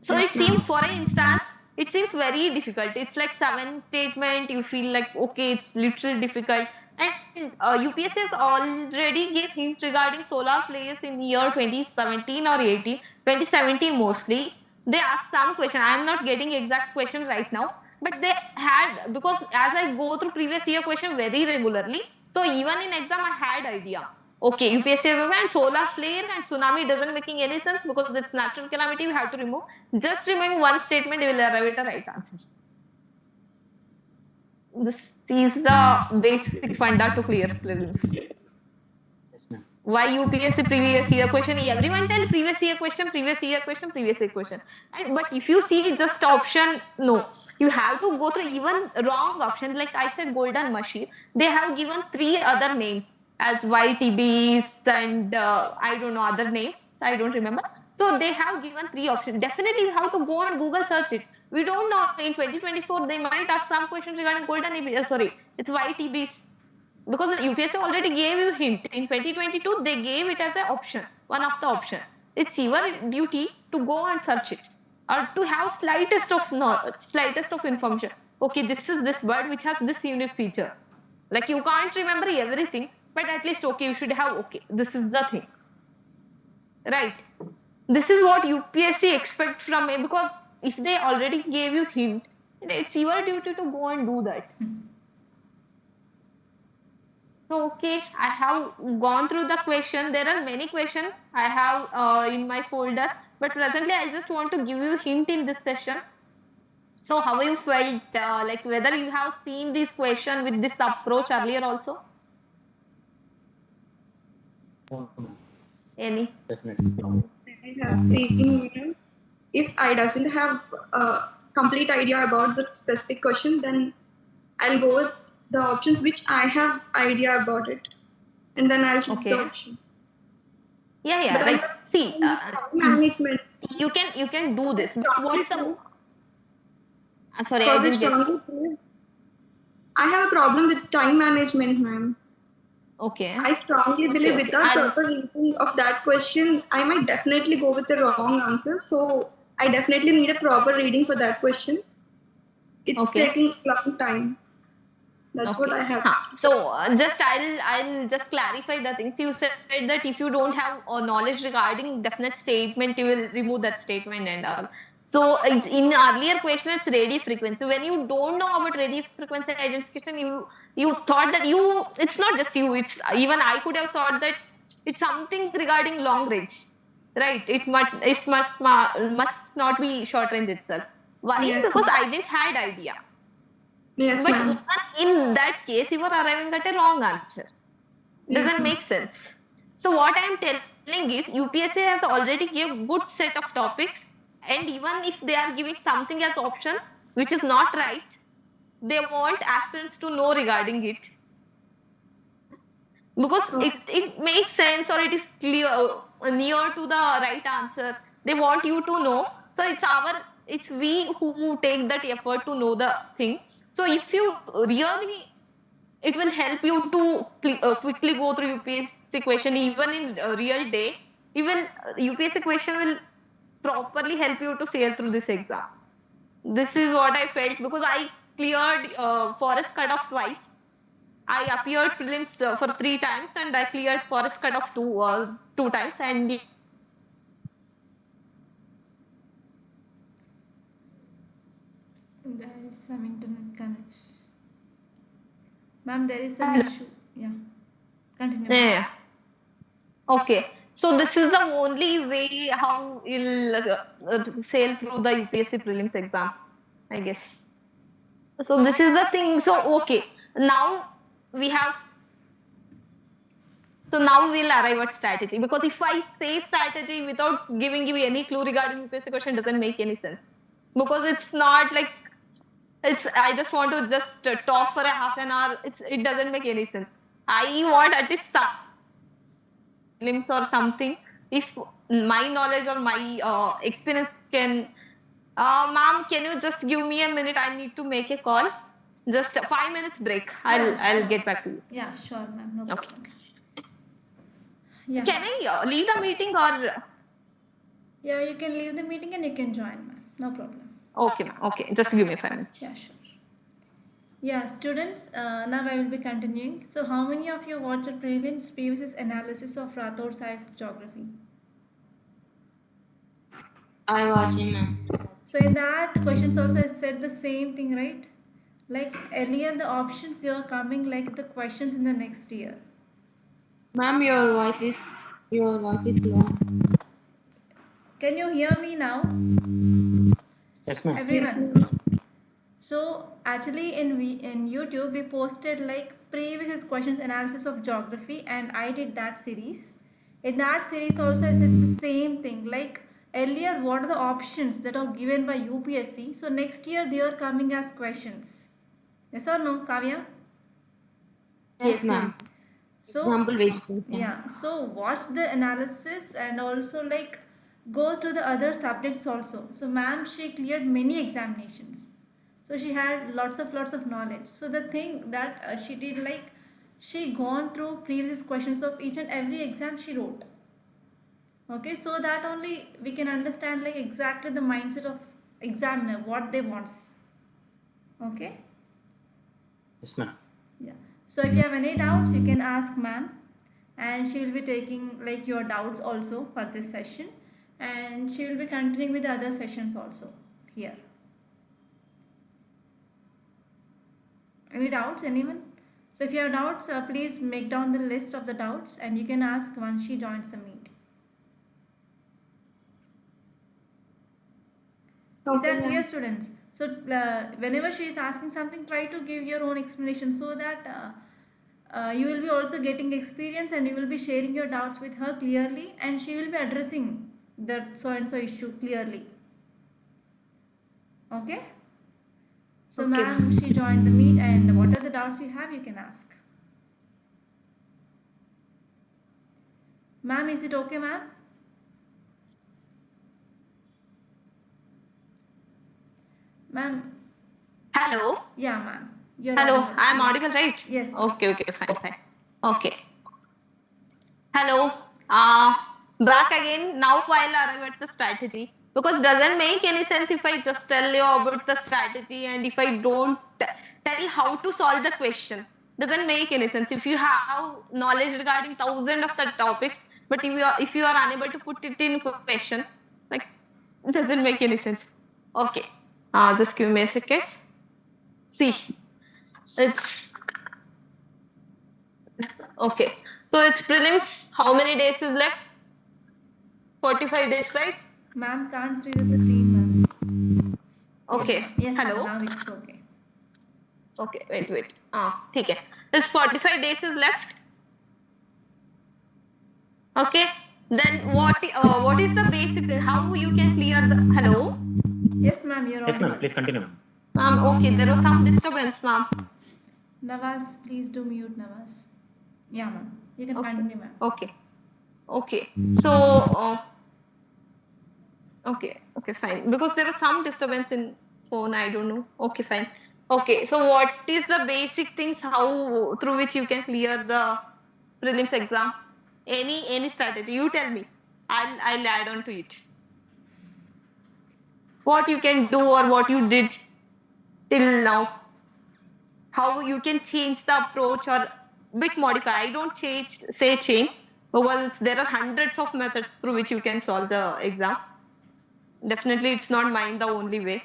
So Yes, it seems, ma'am. for an instance, it seems very difficult. It's like 7 statement. You feel like, okay, it's literally difficult. And UPSC has already gave hints regarding solar flares in year 2017 or 18, 2017 mostly. They asked some question. I'm not getting exact question right now, but they had, because as I go through previous year question very regularly, so even in exam I had idea. Okay, UPSC has and solar flare and tsunami doesn't making any sense because it's natural calamity. We have to remove. Just remove one statement, you will arrive at the right answer. This is the basic funda to clear prelims. Yes, ma'am. Why UPSC previous year question? Everyone tell previous year question, previous year question, previous year question. And but if you see just option, no, you have to go through even wrong options. Like I said, golden machine. They have given 3 other names as YTBs and I don't know other names. I don't remember. So they have given 3 options. Definitely you have to go and Google search it. We don't know in 2024 they might ask some questions regarding golden. Sorry, it's YTBs. Because UPSC already gave you hint. In 2022, they gave it as an option, one of the option. It's your duty to go and search it, or to have slightest of knowledge, slightest of information. Okay, this is this bird which has this unique feature. Like you can't remember everything, but at least okay, you should have okay. This is the thing, right? This is what UPSC expect from me, because if they already gave you hint, it's your duty to go and do that. Okay, I have gone through the question. There are many questions I have in my folder, but presently I just want to give you a hint in this session. So how you felt, like whether you have seen this question with this approach earlier also? No, ma'am. Any? Definitely. I have seen, if I doesn't have a complete idea about the specific question, then I'll go with the options which I have idea about it, and then I'll choose the Okay. option. Yeah, But right. See, time management, you can do this. But what's the? Sorry, I because I didn't get. strongly believe I have a problem with time management, ma'am. Okay. I strongly believe okay. without proper reading of that question, I might definitely go with the wrong answer. So I definitely need a proper reading for that question. It's Okay. taking a long time. That's what I have. So just I'll just clarify the things. You said that if you don't have knowledge regarding definite statement, you will remove that statement and all. So in earlier question, it's radio frequency. When you don't know about radio frequency identification, you thought that it's not just you. It's even I could have thought that it's something regarding long range, right? It must not be short range itself. Why? Yes, Because ma'am. I didn't had idea. Yes, But ma'am. even in that case, you are arriving at a wrong answer. Yes, Doesn't ma'am. make sense. So what I am telling is UPSC has already given good set of topics, and even if they are giving something as option which is not right, they want aspirants to know regarding it, because it makes sense or it is clear near to the right answer. They want you to know. So it's we who take that effort to know the thing. So if you really, it will help you to quickly go through UPSC question even in real day. Even UPSC question will properly help you to sail through this exam. This is what I felt, because I cleared forest cutoff twice. I appeared prelims for 3 times, and I cleared forest cutoff 2 times. And There is some internet connection. Ma'am, there is some issue. Yeah. Continue. yeah. Okay. So this is the only way how you'll sail through the UPSC prelims exam, I guess. So this is the thing. So okay, now we have. So now we'll arrive at strategy, because if I say strategy without giving you any clue regarding UPSC question, doesn't make any sense. Because it's not like I just want to just talk for a half an hour. It doesn't make any sense. I want at least some glimpse or something. If my knowledge or my experience can, ma'am, can you just give me a minute? I need to make a call. Just 5 minutes break. I'll sure. get back to you. Yeah, sure, ma'am. No Okay. problem. Yes. Can I leave the meeting or? Yeah, you can leave the meeting and you can join, ma'am. No problem. Okay, ma'am. Okay, just give me 5 minutes. Yeah, sure. Yeah, students, now I will be continuing. So, how many of you watched the prelims previous analysis of Rathod Science of Geography? I watch him, ma'am. So, in that questions also I said the same thing, right? Like earlier, the options you are coming like the questions in the next year. Ma'am, your voice is low. Can you hear me now? Yes, ma'am. Everyone. So actually in YouTube we posted like previous questions analysis of geography and I did that series. In that series also I said the same thing, like earlier what are the options that are given by UPSC. So next year they are coming as questions. Yes or no, Kavya? Yes, ma'am. So Example vegetation. yeah, so watch the analysis and also like go to the other subjects also. So ma'am, she cleared many examinations, so she had lots of knowledge. So the thing that she did, like she gone through previous questions of each and every exam she wrote. Okay, so that only we can understand like exactly the mindset of examiner, what they wants. Okay. Yes, ma'am. Yeah. So if you have any doubts, you can ask ma'am, and she will be taking like your doubts also for this session, and she will be continuing with the other sessions also here. Any doubts, anyone? So if you have doubts, please make down the list of the doubts, and you can ask once she joins the meet. Is Okay, that clear, ma'am. students? So whenever she is asking something, try to give your own explanation so that you will be also getting experience and you will be sharing your doubts with her clearly, and she will be addressing that so and so issue clearly. Okay? So Okay. ma'am, she joined the meet, and what are the doubts you have, you can ask. Ma'am, is it okay, ma'am? Ma'am, Hello. yeah, ma'am. You're Hello. audible. I'm Yes. audible, right? Yes, ma'am. Okay. Fine. Okay. Hello. Back again. Now I'll arrive at the strategy, because doesn't make any sense if I just tell you about the strategy and if I don't tell how to solve the question. Doesn't make any sense. If you have knowledge regarding thousands of the topics, but if you are unable to put it in question, like, it doesn't make any sense. Okay. Just give me a second. See, it's okay. So it's prelims. How many days is left? 45 days, right? Ma'am can't see the screen, ma'am. Okay. Yes, ma'am. Hello. Now it's okay. Okay. Wait. ठीक है. There's 45 days is left. Okay. Then what is the basic? How you can clear the hello? Yes, ma'am. You're Yes, audible. ma'am. Please continue, ma'am. Okay. There was some disturbance, ma'am. Nawaz, please do mute Nawaz. Yeah, ma'am. You can Okay. continue, ma'am. Okay. So, okay, fine. Because there was some disturbance in phone, I don't know. Okay, fine. Okay, so what is the basic things how through which you can clear the prelims exam? Any strategy? You tell me. I'll add on to it. What you can do or what you did till now? How you can change the approach or bit modify. I don't say change, because there are hundreds of methods through which you can solve the exam. Definitely, it's not mine the only way.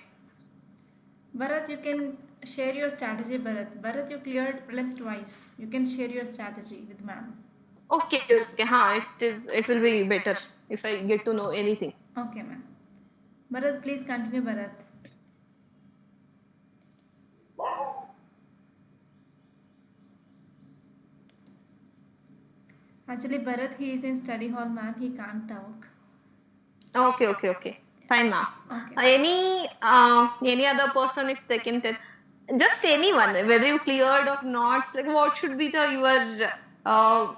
Bharat, you can share your strategy, Bharat. Bharat, you cleared prelims twice. You can share your strategy with ma'am. Okay. It will be better if I get to know anything. Okay, ma'am. Bharat, please continue, Bharat. Actually, Bharat, he is in study hall, ma'am. He can't talk. Okay. Fine, ma'am. Okay. Any other person if they can tell? Just anyone, whether you cleared or not. Like what should be the your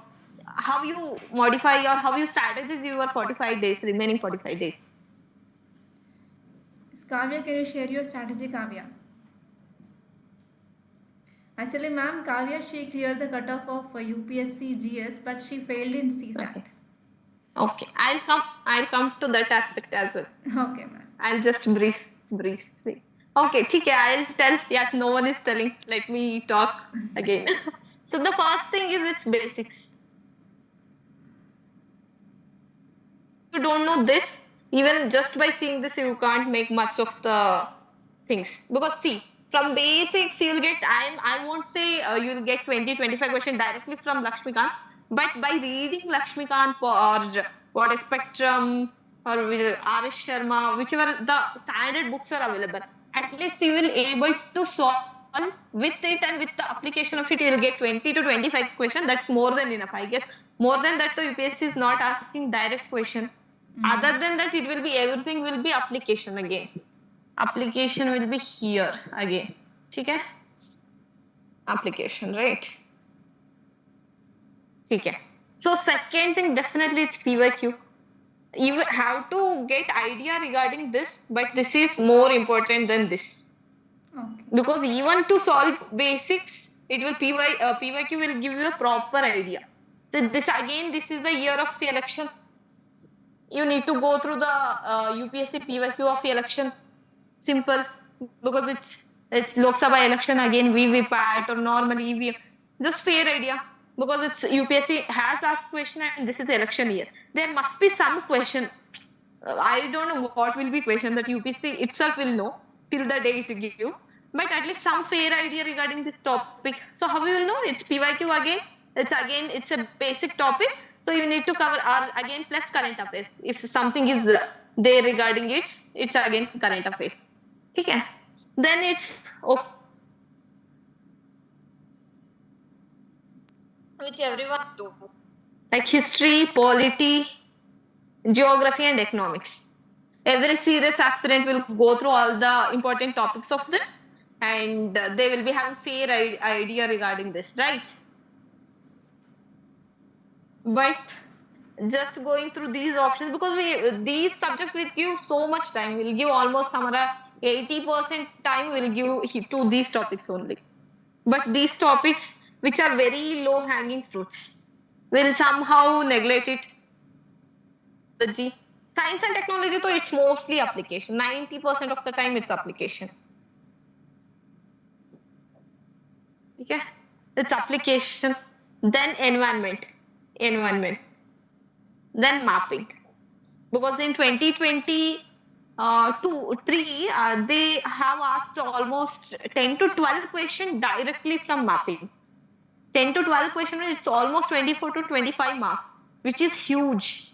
how you modify or how you strategize your 45 days, remaining 45 days? Kavya, can you share your strategy, Kavya? Actually, ma'am, Kavya, she cleared the cutoff of UPSC GS, but she failed in CSAT. Okay. I'll come to that aspect as well. Okay, ma'am. I'll just briefly. Okay, ठीक है. I'll tell. Yeah, no one is telling. Let me talk again. So the first thing is its basics. You don't know this, even just by seeing this, you can't make much of the things. Because see, from basics, you'll get, I won't say you'll get 20-25 questions directly from Lakshmikant, but by reading Lakshmikant or what is Spectrum or R.S. Sharma, whichever the standard books are available, at least you will able to solve with it, and with the application of it, you'll get 20-25 questions. That's more than enough, I guess. More than that, the UPSC is not asking direct question. Other than that, it will be everything will be application again. Application will be here again. Okay? Application, right? Okay. So second thing, definitely it's PYQ. You have to get idea regarding this, but this is more important than this. Okay. Because even to solve basics, it will PYQ will give you a proper idea. So this is the year of the election. You need to go through the UPSC PYQ of election. Simple, because it's Lok Sabha election again, VVPAT or normal EVM. Just fair idea, because it's UPSC has asked question and this is election year. There must be some question. I don't know what will be question that UPSC itself will know till the day it give you. But at least some fair idea regarding this topic. So how you will know? It's PYQ again. It's a basic topic. So you need to cover again plus current affairs. If something is there regarding it, it's again current affairs. Okay. Then it's which everyone do, like history, polity, geography, and economics. Every serious aspirant will go through all the important topics of this, and they will be having fair idea regarding this, right? But just going through these options, because these subjects will give so much time. We'll give almost somewhere 80% time will give to these topics only. But these topics, which are very low hanging fruits, will somehow neglect it. Science and technology, though, it's mostly application. 90% of the time, it's application. Okay, it's application. Then environment, then mapping. Because in 2020, 3, they have asked almost 10 to 12 questions directly from mapping. 10 to 12 questions, it's almost 24 to 25 marks, which is huge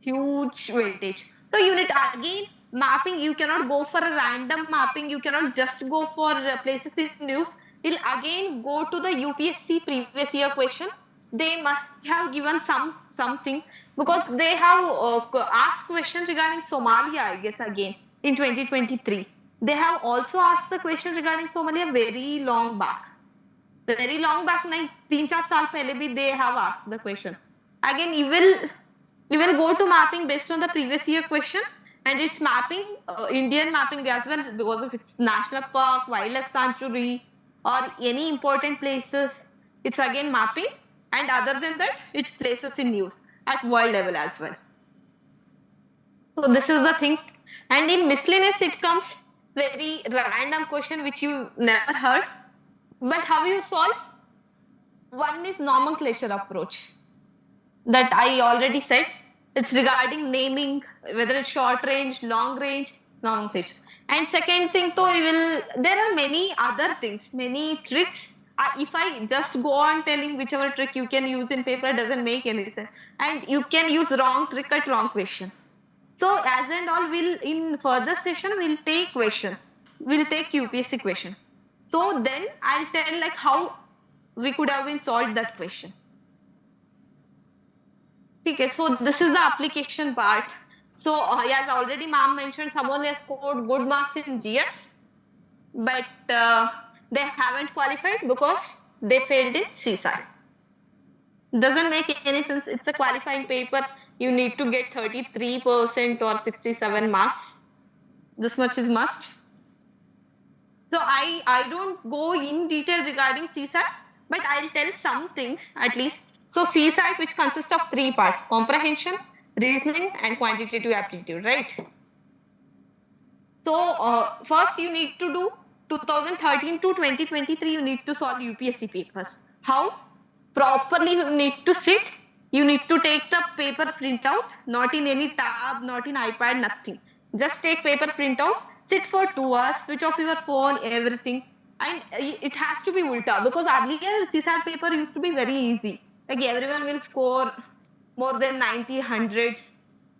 weightage. So you need again mapping. You cannot go for a random mapping. You cannot just go for places in news. You'll again go to the UPSC previous year question. They must have given something, because they have asked questions regarding Somalia, I guess, again in 2023. They have also asked the question regarding Somalia very long back. 3-4 साल पहले भी they have asked the question. Again, you will go to mapping based on the previous year question, and it's mapping, Indian mapping as well, because of its national park, wildlife sanctuary, or any important places. It's again mapping, and other than that, it's places in news at world level as well. So this is the thing. And in miscellaneous, it comes very random question which you never heard. But how you solve? One is nomenclature approach. That I already said. It's regarding naming, whether it's short range, long range, nomenclature. And second thing, there are many other things, many tricks. If I just go on telling whichever trick you can use in paper, doesn't make any sense. And you can use wrong trick at wrong question. So as and all, in further session, we'll take questions. We'll take UPSC questions. So then I'll tell like how we could have been solved that question. Okay, so this is the application part. So as already ma'am mentioned, someone has scored good marks in GS, but they haven't qualified because they failed in CSAT. Doesn't make any sense. It's a qualifying paper. You need to get 33% or 67 marks. This much is must. So I don't go in detail regarding CSAT, but I'll tell some things at least. So CSAT, which consists of three parts: comprehension, reasoning, and quantitative aptitude, right? So first you need to do 2013 to 2023. You need to solve UPSC papers. How? Properly you need to sit. You need to take the paper printout, not in any tab, not in iPad, nothing. Just take paper printout, sit for 2 hours, switch off your phone, everything. And it has to be ulta because earlier CSAT paper used to be very easy. Like everyone will score more than 90, 100.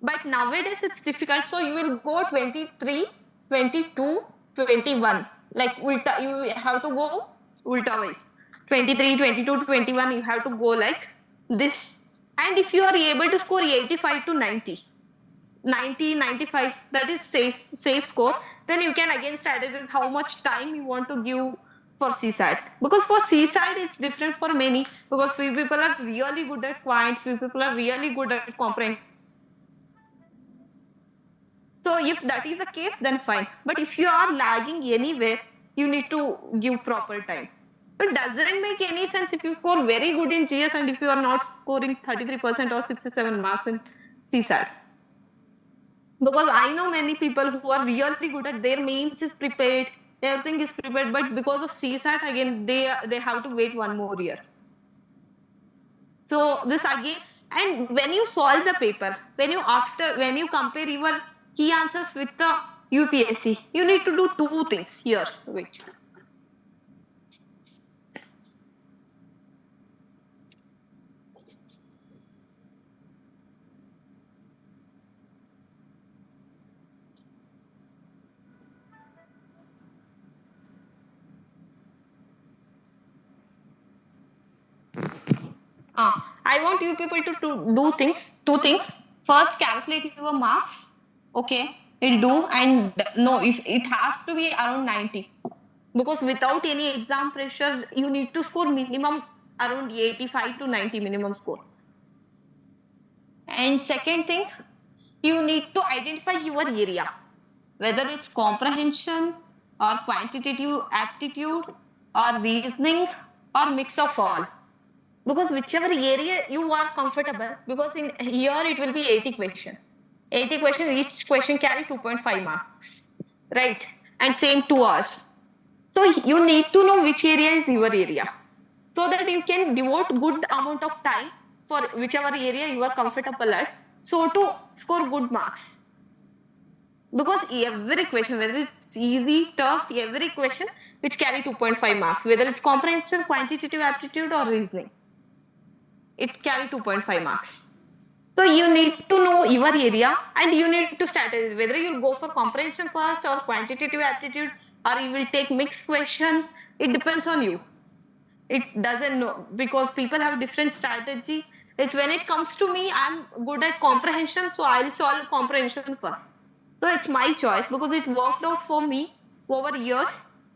But nowadays it's difficult. So you will go 23, 22, 21. Like ulta, you have to go ulta wise. 23, 22, 21, you have to go like this. And if you are able to score 85 to 90, 90, 95, that is safe score, then you can again strategize how much time you want to give for CSAT. Because for CSAT, it's different for many, because few people are really good at quant, few people are really good at comprehension. So if that is the case, then fine. But if you are lagging anywhere, you need to give proper time. It doesn't make any sense if you score very good in GS and if you are not scoring 33% or 67 marks in CSAT. Because I know many people who are really good at their mains is prepared, everything is prepared, but because of CSAT, again, they have to wait 1 more year. So this again, and when you solve the paper, when you compare your key answers with the UPSC, you need to do 2 things here. Wait. I want you people to do 2 things. First, calculate your marks. Okay, it'll do. And no, if it has to be around 90. Because without any exam pressure, you need to score minimum around 85 to 90 minimum score. And second thing, you need to identify your area, whether it's comprehension or quantitative aptitude or reasoning or mix of all. Because whichever area you are comfortable, because in here it will be 80 question. 80 question, each question carry 2.5 marks, right? And same 2 hours. So you need to know which area is your area, so that you can devote good amount of time for whichever area you are comfortable at, so to score good marks. Because every question, whether it's easy, tough, every question which carry 2.5 marks, whether it's comprehension, quantitative aptitude or reasoning, it carry 2.5 marks. So you need to know your area and you need to strategize whether you'll go for comprehension first or quantitative aptitude, or you will take mixed question. It depends on you. It doesn't know, because people have different strategy. It's when it comes to me, I'm good at comprehension, so I'll solve comprehension first. So it's my choice because it worked out for me over years.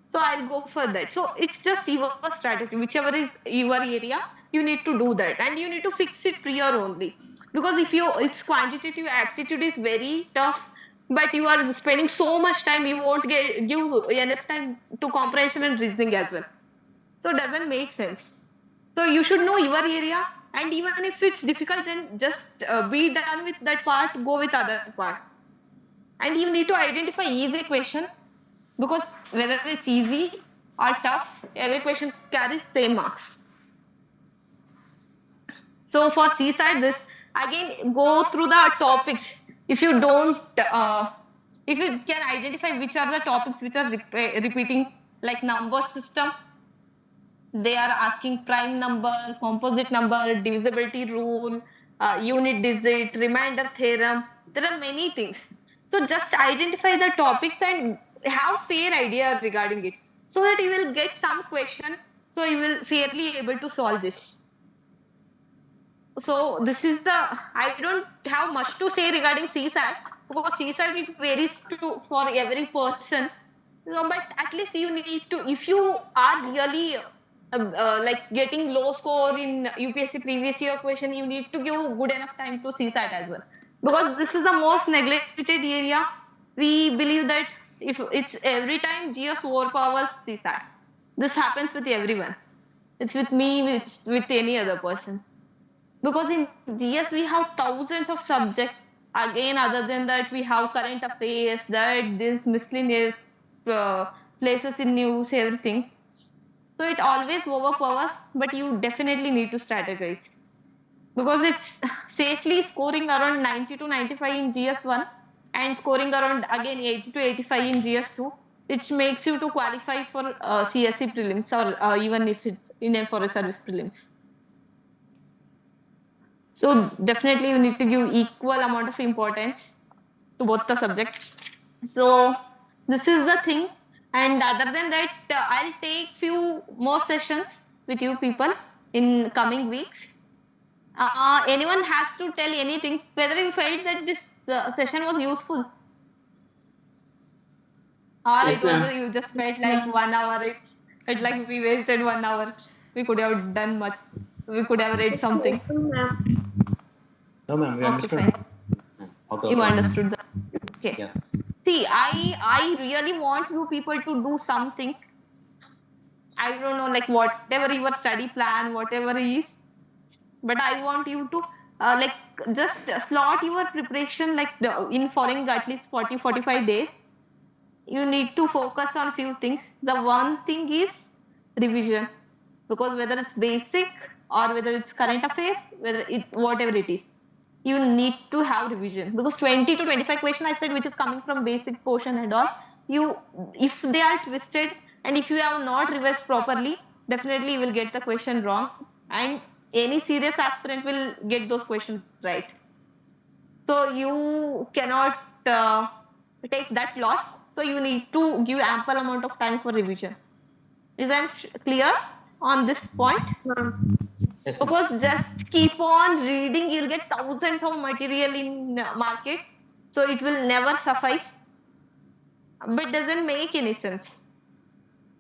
So I'll go for that. So it's just your strategy. Whichever is your area, you need to do that. And you need to fix it prior only. Because if its quantitative aptitude is very tough, but you are spending so much time, you won't give enough time to comprehension and reasoning as well. So it doesn't make sense. So you should know your area. And even if it's difficult, then just be done with that part, go with other part. And you need to identify easy question, because whether it's easy or tough, every question carries same marks. So for CSAT, this again go through the topics. If you don't, if you can identify which are the topics which are repeating, like number system, they are asking prime number, composite number, divisibility rule, unit digit, remainder theorem. There are many things. So just identify the topics and have fair idea regarding it, so that you will get some question, so you will fairly able to solve this. So this is the, I don't have much to say regarding CSAT because CSAT it varies for every person. So, but at least you need to, if you are really like getting low score in UPSC previous year question, you need to give good enough time to CSAT as well. Because this is the most neglected area. We believe that if it's every time GS overpowers CSAT. This happens with everyone. It's with me, with any other person. Because in GS we have thousands of subjects. Again, other than that, we have current affairs, that this miscellaneous uh, places in news, everything. So it always overpowers, but you definitely need to strategize because it's safely scoring around 90 to 95 in GS1 and scoring around again 80 to 85 in GS2, which makes you to qualify for CSE prelims or even if it's Indian Forest Service prelims. So definitely you need to give equal amount of importance to both the subjects. So this is the thing. And other than that, I'll take few more sessions with you people in coming weeks. Anyone has to tell anything, whether you felt that this session was useful or Yes, it was ma'am. you just felt like 1 hour. It's felt like we wasted 1 hour. We could have done much. We could have read something. No, ma'am, we Okay, understood. fine. Yes, ma'am. How to You approach. understood that. Okay. Yeah. See, I really want you people to do something. I don't know, like whatever your study plan, whatever is, but I want you to like just slot your preparation like in following at least 40-45 days. You need to focus on few things. The one thing is revision, because whether it's basic or whether it's current affairs, whatever it is, you need to have revision because 20 to 25 question I said which is coming from basic portion and all, you if they are twisted and if you have not revised properly, definitely you will get the question wrong and any serious aspirant will get those questions right. So you cannot take that loss. So you need to give ample amount of time for revision. Is that clear on this point? Yes, ma'am. Because just keep on reading, you'll get thousands of material in market. So it will never suffice. But doesn't make any sense.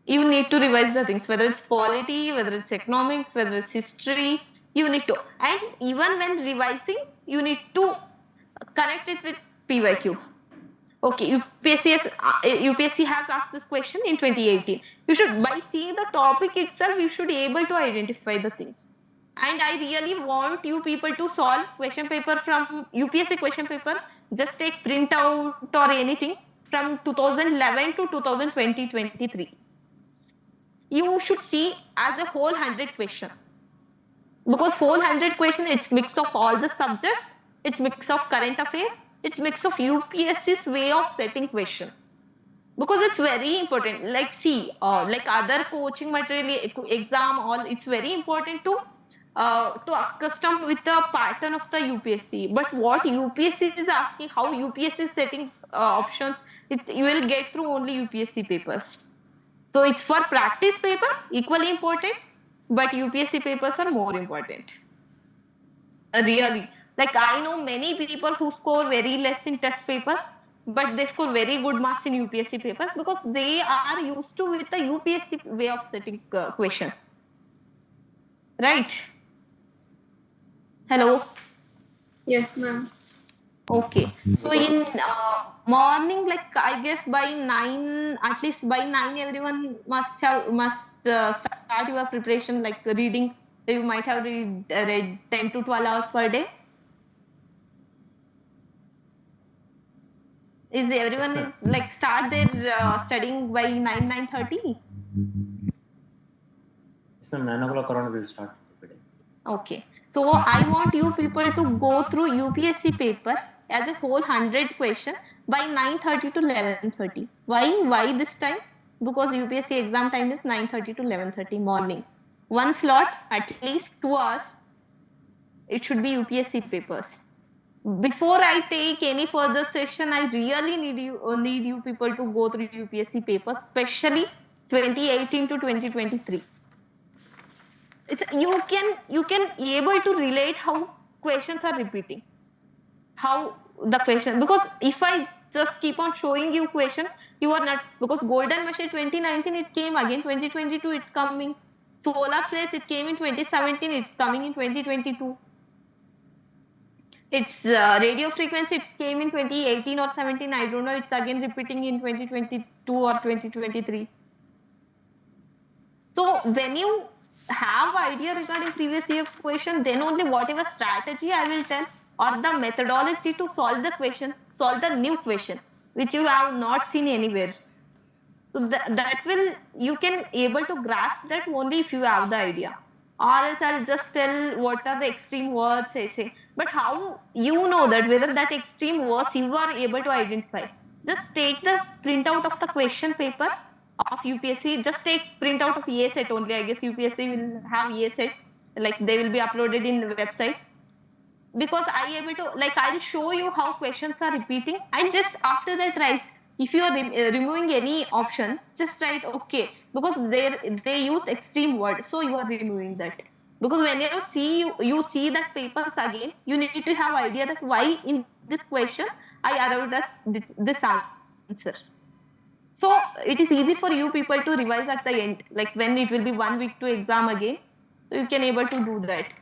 You need to revise the things, whether it's polity, whether it's economics, whether it's history, you need to. And even when revising, you need to connect it with PYQ. Okay, UPSC has asked this question in 2018. You should, by seeing the topic itself, you should be able to identify the things. And I really want you people to solve question paper from UPSC question paper. Just take printout or anything from 2011 to 2020-23. You should see as a whole 100 question. Because whole 100 question, it's mix of all the subjects, it's mix of current affairs, it's mix of UPSC's way of setting question. Because it's very important. Like see, like other coaching material, exam, all it's very important to accustom with the pattern of the UPSC. But what UPSC is asking, how UPSC is setting options, you will get through only UPSC papers. So it's for practice paper, equally important, but UPSC papers are more important. Really. Like I know many people who score very less in test papers, but they score very good marks in UPSC papers because they are used to with the UPSC way of setting question. Right? Hello? Yes, ma'am. Okay. So in morning, like I guess by 9, at least by 9, everyone must start your preparation, like reading. You might have read 10 to 12 hours per day. Is everyone is like start their studying by 9:30? Yes, ma'am. 9 o'clock around we'll start. Okay. So I want you people to go through UPSC paper as a whole 100 question by 9:30 to 11:30. Why? Why this time? Because UPSC exam time is 9:30 to 11:30 morning. One slot, at least 2 hours. It should be UPSC papers. Before I take any further session, I really need you people to go through UPSC papers, especially 2018 to 2023. it's you can able to relate how questions are repeating, how the question, because if I just keep on showing you question, you are not, because golden machine 2019 it came again, 2022 it's coming, solar flares it came in 2017, it's coming in 2022, it's radio frequency it came in 2018 or 17, I don't know, it's again repeating in 2022 or 2023. So when you have idea regarding previous year question, then only whatever strategy I will tell or the methodology to solve the question, solve the new question, which you have not seen anywhere. So that will, you can able to grasp that only if you have the idea. Or else I'll just tell what are the extreme words I say. But how you know that whether that extreme words you are able to identify? Just take the printout of the question paper of UPSC. Just take printout of EA set only. I guess UPSC will have EA set. Like they will be uploaded in the website. Because I able to, like, I'll show you how questions are repeating. And just after that, write, if you are removing any option, just write okay, because they use extreme word, so you are removing that. Because when you see that papers again, you need to have idea that why in this question I arrived at this answer. So it is easy for you people to revise at the end, like when it will be 1 week to exam again, so you can able to do that.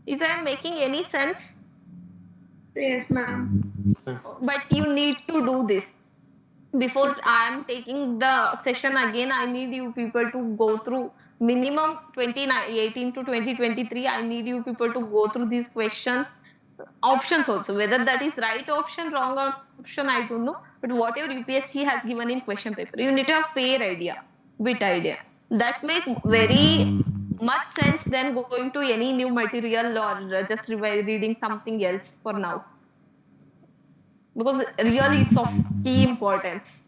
Is I making any sense? Yes, ma'am. But you need to do this. Before I am taking the session again, I need you people to go through minimum 2018 to 2023. I need you people to go through these questions, options also. Whether that is right option, wrong option, I don't know. But whatever UPSC has given in question paper, you need to have fair idea, bit idea. That makes very much sense than going to any new material or just reading something else for now. Because really it's of key importance.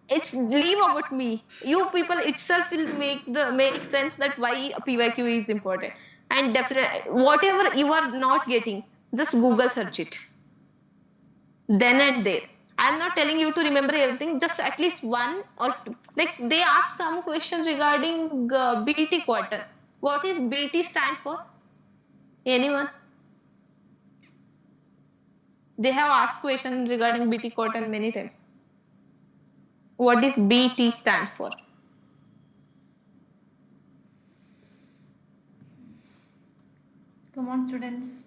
It's leave about me. You people itself will make sense that why PYQ is important. And definitely whatever you are not getting, just Google search it. Then and there. I'm not telling you to remember everything, just at least one or two. Like they ask some questions regarding BT quarter. What is BT stand for? Anyone? They have asked questions regarding BT quarter many times. What does BT stand for? Come on, students.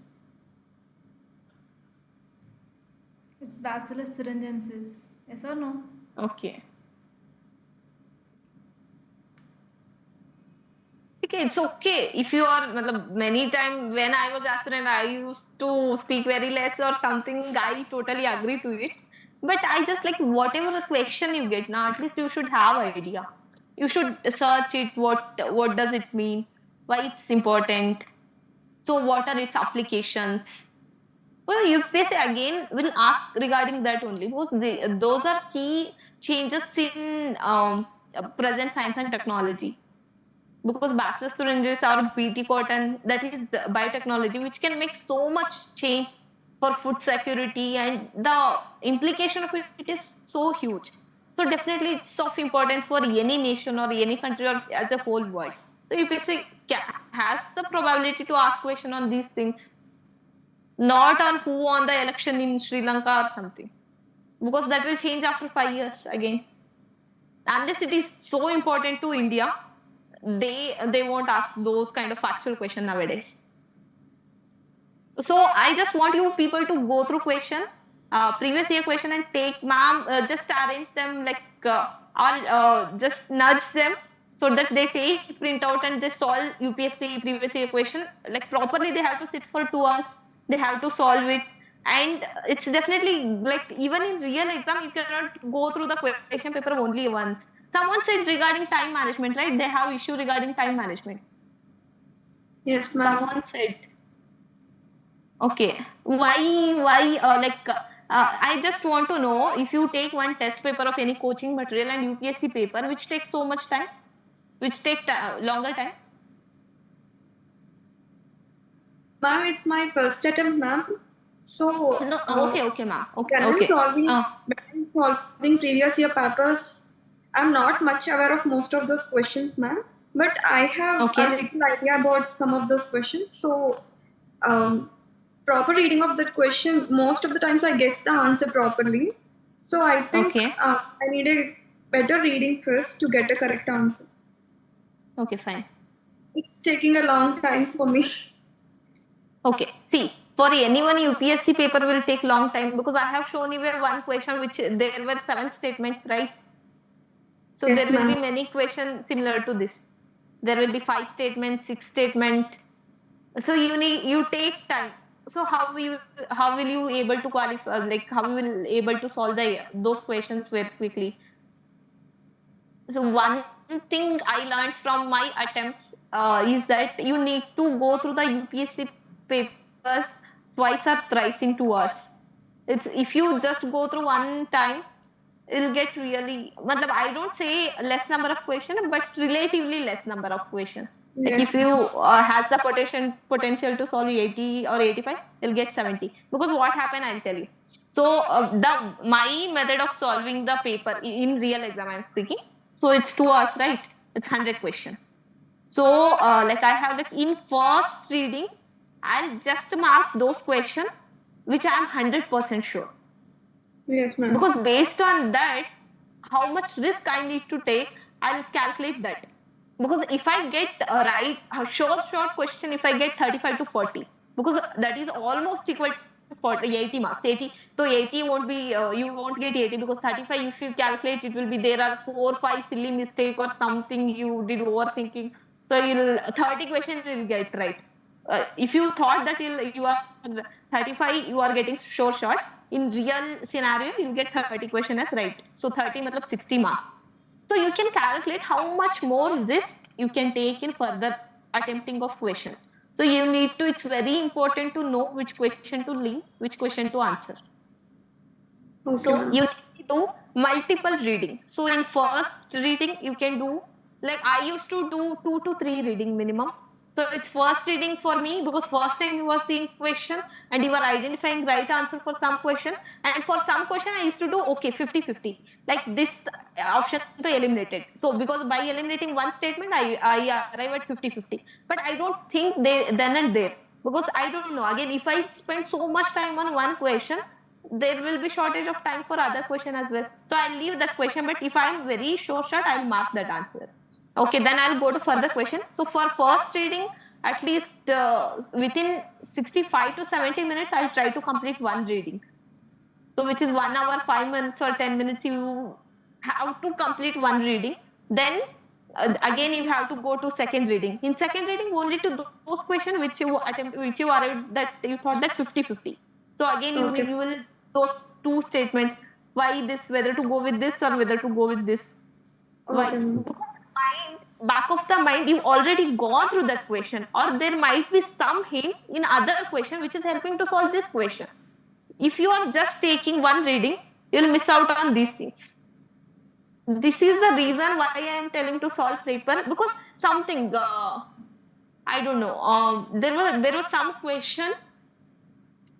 It's Bacillus thuringiensis. Yes or no? Okay. Okay, it's okay. If you are, many times when I was aspirant, I used to speak very less or something. I totally agree to it. But I just like whatever question you get now, at least you should have idea. You should search it. What does it mean? Why it's important? So what are its applications? Well, UPSC again will ask regarding that only, because those are key changes in present science and technology. Because Bacillus thuringiensis or BT cotton, that is the biotechnology, which can make so much change for food security, and the implication of it is so huge. So definitely it's of importance for any nation or any country or as a whole world. So UPSC has the probability to ask question on these things, not on who won the election in Sri Lanka or something, because that will change after 5 years again. Unless it is so important to India, they won't ask those kind of factual questions nowadays. So I just want you people to go through question, previous year question, and take, ma'am, just arrange them like or just nudge them so that they take print out and they solve UPSC previous year question like properly. They have to sit for 2 hours. They have to solve it. And it's definitely like even in real exam, you cannot go through the question paper only once. Someone said regarding time management, right? They have issue regarding time management. Yes, ma'am. Someone said. Okay. Why? I just want to know, if you take one test paper of any coaching material and UPSC paper, which takes so much time, which take longer time. Ma'am, it's my first attempt, ma'am. So No, okay, ma'am. Okay, when I'm okay. solving previous year papers, I'm not much aware of most of those questions, ma'am. but I have Okay. a little idea about some of those questions. So, proper reading of that question, most of the times I guess the answer properly. So I think Okay. I need a better reading first to get a correct answer. Okay, fine. It's taking a long time for me. Okay, see, for anyone UPSC paper will take long time because I have shown you one question which there were 7 statements, right? So Yes, there will be ma'am. many questions similar to this. There will be 5 statements, 6 statement. So you take time. So how will you able to qualify, like how you will able to solve those questions very quickly? So one thing I learned from my attempts is that you need to go through the UPSC papers twice or thrice in 2 hours. It's if you just go through one time, it'll get really. Matlab, I don't say less number of question, but relatively less number of question. Like if Yes, you ma'am. has the potential to solve 80 or 85, you'll get 70. Because what happened, I'll tell you. So the my method of solving the paper in real exam, I'm speaking. So it's 2 hours, right? It's 100 question. So like I have like in first reading, I'll just mark those questions which I'm 100% sure. Yes, ma'am. Because based on that, how much risk I need to take, I'll calculate that. Because if I get right, a short question, if I get 35 to 40, because that is almost equal to 40, 80 marks. 80, so 80 won't be, you won't get 80 because 35, if you calculate, it will be there are 4 or 5 silly mistake or something you did overthinking. So you'll 30 questions you'll get right. If you thought that you are 35, you are getting short. In real scenario, you get 30 question as right. So 30 matlab 60 marks. So you can calculate how much more risk you can take in further attempting of question. So you need to, it's very important to know which question to leave, which question to answer. Okay, So ma'am. you need to do multiple reading. So in first reading, you can do, like I used to do 2 to 3 reading minimum. So it's first reading for me because first time you were seeing question and you were identifying right answer for some question. And for some question, I used to do, okay, 50-50. Like this option to eliminate it. So because by eliminating one statement, I arrive at 50-50. But I don't think they then and there. Because I don't know. Again, if I spend so much time on one question, there will be shortage of time for other question as well. So I'll leave that question. But if I'm very short, I'll mark that answer. Okay, then I'll go to further question. So for first reading, at least within 65 to 70 minutes, I'll try to complete one reading. So which is 1 hour, 5 minutes or 10 minutes, you have to complete one reading. Then again, you have to go to second reading. In second reading, only to those questions which you attempt, which you arrived that you thought that 50-50. So again, Okay. you will those two statements. Why this? Whether to go with this or whether to go with this? Why? Okay, ma'am. Because mind, back of the mind, you've already gone through that question, or there might be some hint in other question which is helping to solve this question. If you are just taking one reading, you'll miss out on these things. This is the reason why I am telling to solve paper because something I don't know. There was some question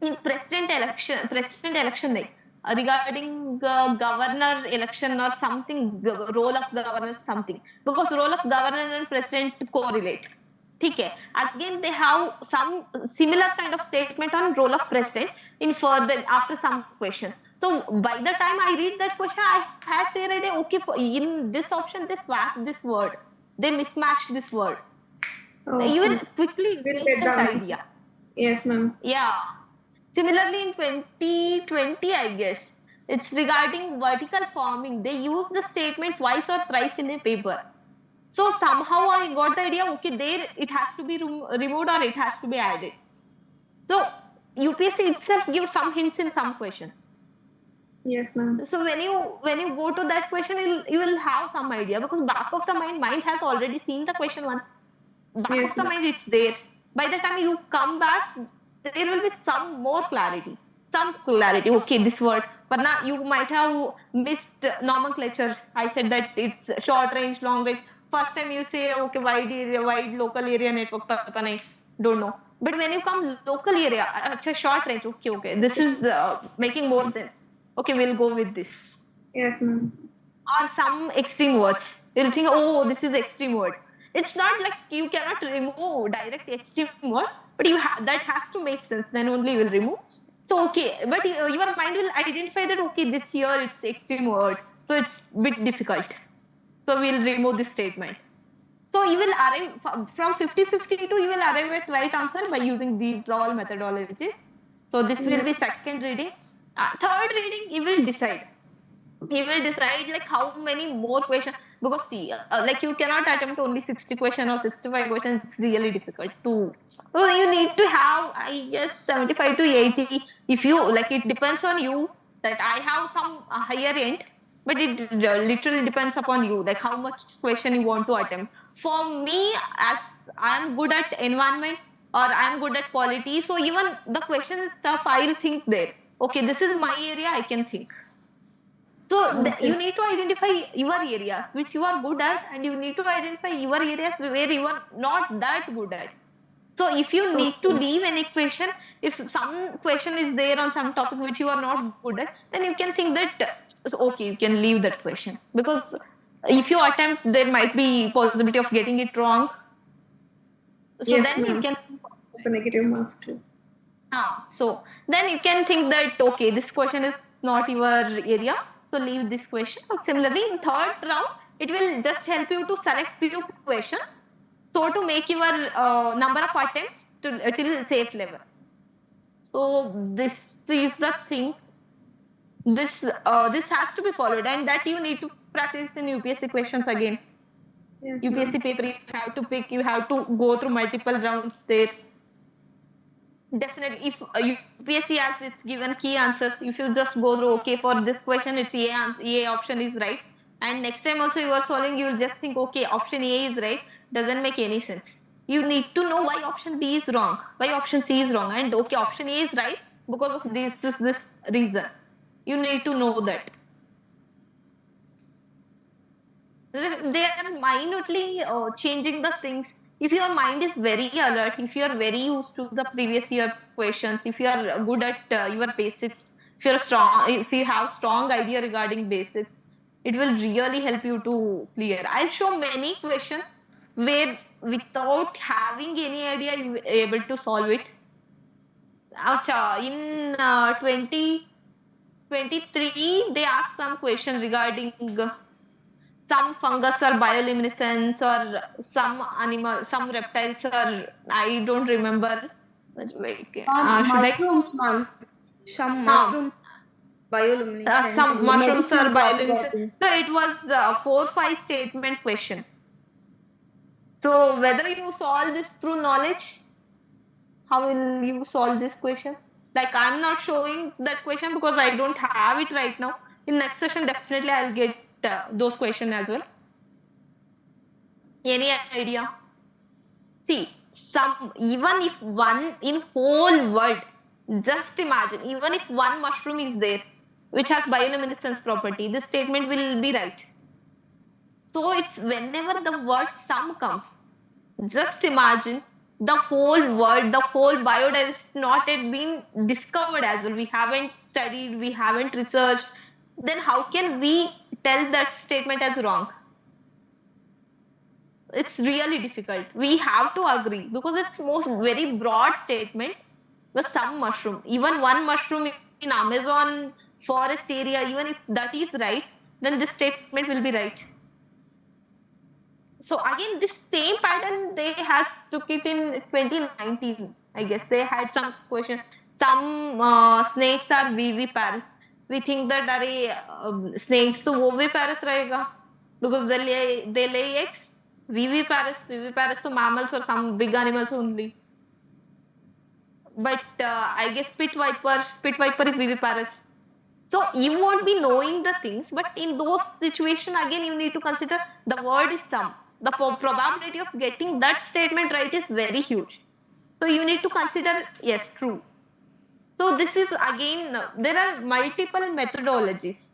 in president election day regarding governor election or something, role of governor something, because role of governor and president correlate. Okay. Again, they have some similar kind of statement on role of president in further after some question. So by the time I read that question, I had said, okay, in this option, they swap this word, they mismatch this word. Okay. You will quickly We'll get get that down. idea. Yes, ma'am. Yeah. Similarly, in 2020, I guess, it's regarding vertical farming. They use the statement twice or thrice in a paper. So somehow I got the idea, okay, there it has to be removed or it has to be added. So UPSC itself gives some hints in some question. Yes, ma'am. So when you go to that question, you will have some idea because back of the mind has already seen the question once. Back Yes, of the ma'am. mind, it's there. By the time you come back, there will be some more clarity. Some clarity. Okay, this word. But now you might have missed nomenclature. I said that it's short range, long range. First time you say, okay, wide local area network, pata nahi, don't know. But when you come local area, short range, okay, this is making more sense. Okay, we'll go with this. Yes, ma'am. Or some extreme words. You'll think, oh, this is extreme word. it's not like you cannot remove direct extreme word, but that has to make sense. Then only you will remove. So okay, but your mind will identify that okay, this here it's extreme word, so it's bit difficult. So we'll remove this statement. So you will arrive from 50-52, you will arrive at right answer by using these all methodologies. So this will be second reading. Third reading, you will decide. He will decide like how many more questions, because see, like you cannot attempt only 60 question or 65 questions. It's really difficult to. So you need to have, I guess, 75 to 80. If you like, it depends on you. That I have some higher end, but it literally depends upon you. Like how much question you want to attempt. For me, as I am good at environment or I am good at quality, so even the question is tough. I'll think there. Okay, this is my area. I can think. So you need to identify your areas which you are good at, and you need to identify your areas where you are not that good at. So if you need to leave an equation, if some question is there on some topic which you are not good at, then you can think that okay, you can leave that question, because if you attempt, there might be possibility of getting it wrong. So Yes, then you ma'am. can. The negative marks too. So then you can think that okay, this question is not your area, so leave this question. Similarly, in third round, it will just help you to select few questions, so to make your number of attempts to till safe level. So this is the thing. This has to be followed, and that you need to practice in UPSC questions again. Yes, UPSC paper, you have to pick, you have to go through multiple rounds there. Definitely, if UPSC has its given key answers, if you just go through, okay, for this question, it's A option is right. And next time also you are solving, you will just think, okay, option A is right. Doesn't make any sense. You need to know why option B is wrong, why option C is wrong. And okay, option A is right because of this reason. You need to know that. They are minutely changing the things. If your mind is very alert, if you are very used to the previous year questions, if you are good at your basics, if you have strong idea regarding basics, it will really help you to clear. I'll show many questions where without having any idea you will be able to solve it. In 2023, they asked some question regarding some fungus or bioluminescence, or some animal, some reptiles, or I don't remember. Mushrooms, ma'am. Some mushroom bioluminescence. Some mushrooms or medicinal bioluminescence. properties. So it was a 4-5 statement question. So whether you solve this through knowledge, how will you solve this question? Like I'm not showing that question because I don't have it right now. In next session, definitely I'll get those questions as well. Any idea? See, even if one in whole world, just imagine, even if one mushroom is there, which has bioluminescence property, this statement will be right. So it's whenever the word some comes, just imagine the whole world, the whole biodiversity not yet been discovered as well. We haven't studied, we haven't researched. Then how can we tell that statement as wrong? It's really difficult. We have to agree because it's most very broad statement. The some mushroom, even one mushroom in Amazon forest area, even if that is right, then this statement will be right. So again, this same pattern they have took it in 2019. I guess they had some question. Some snakes are viviparous. We think that snakes to oviparous रहेगा because they lay eggs. Viviparous to mammals or some big animals only. But I guess pit viper is viviparous. So you won't be knowing the things, but in those situations, again, you need to consider the word is some. The probability of getting that statement right is very huge. So you need to consider, yes, true. So this is again, there are multiple methodologies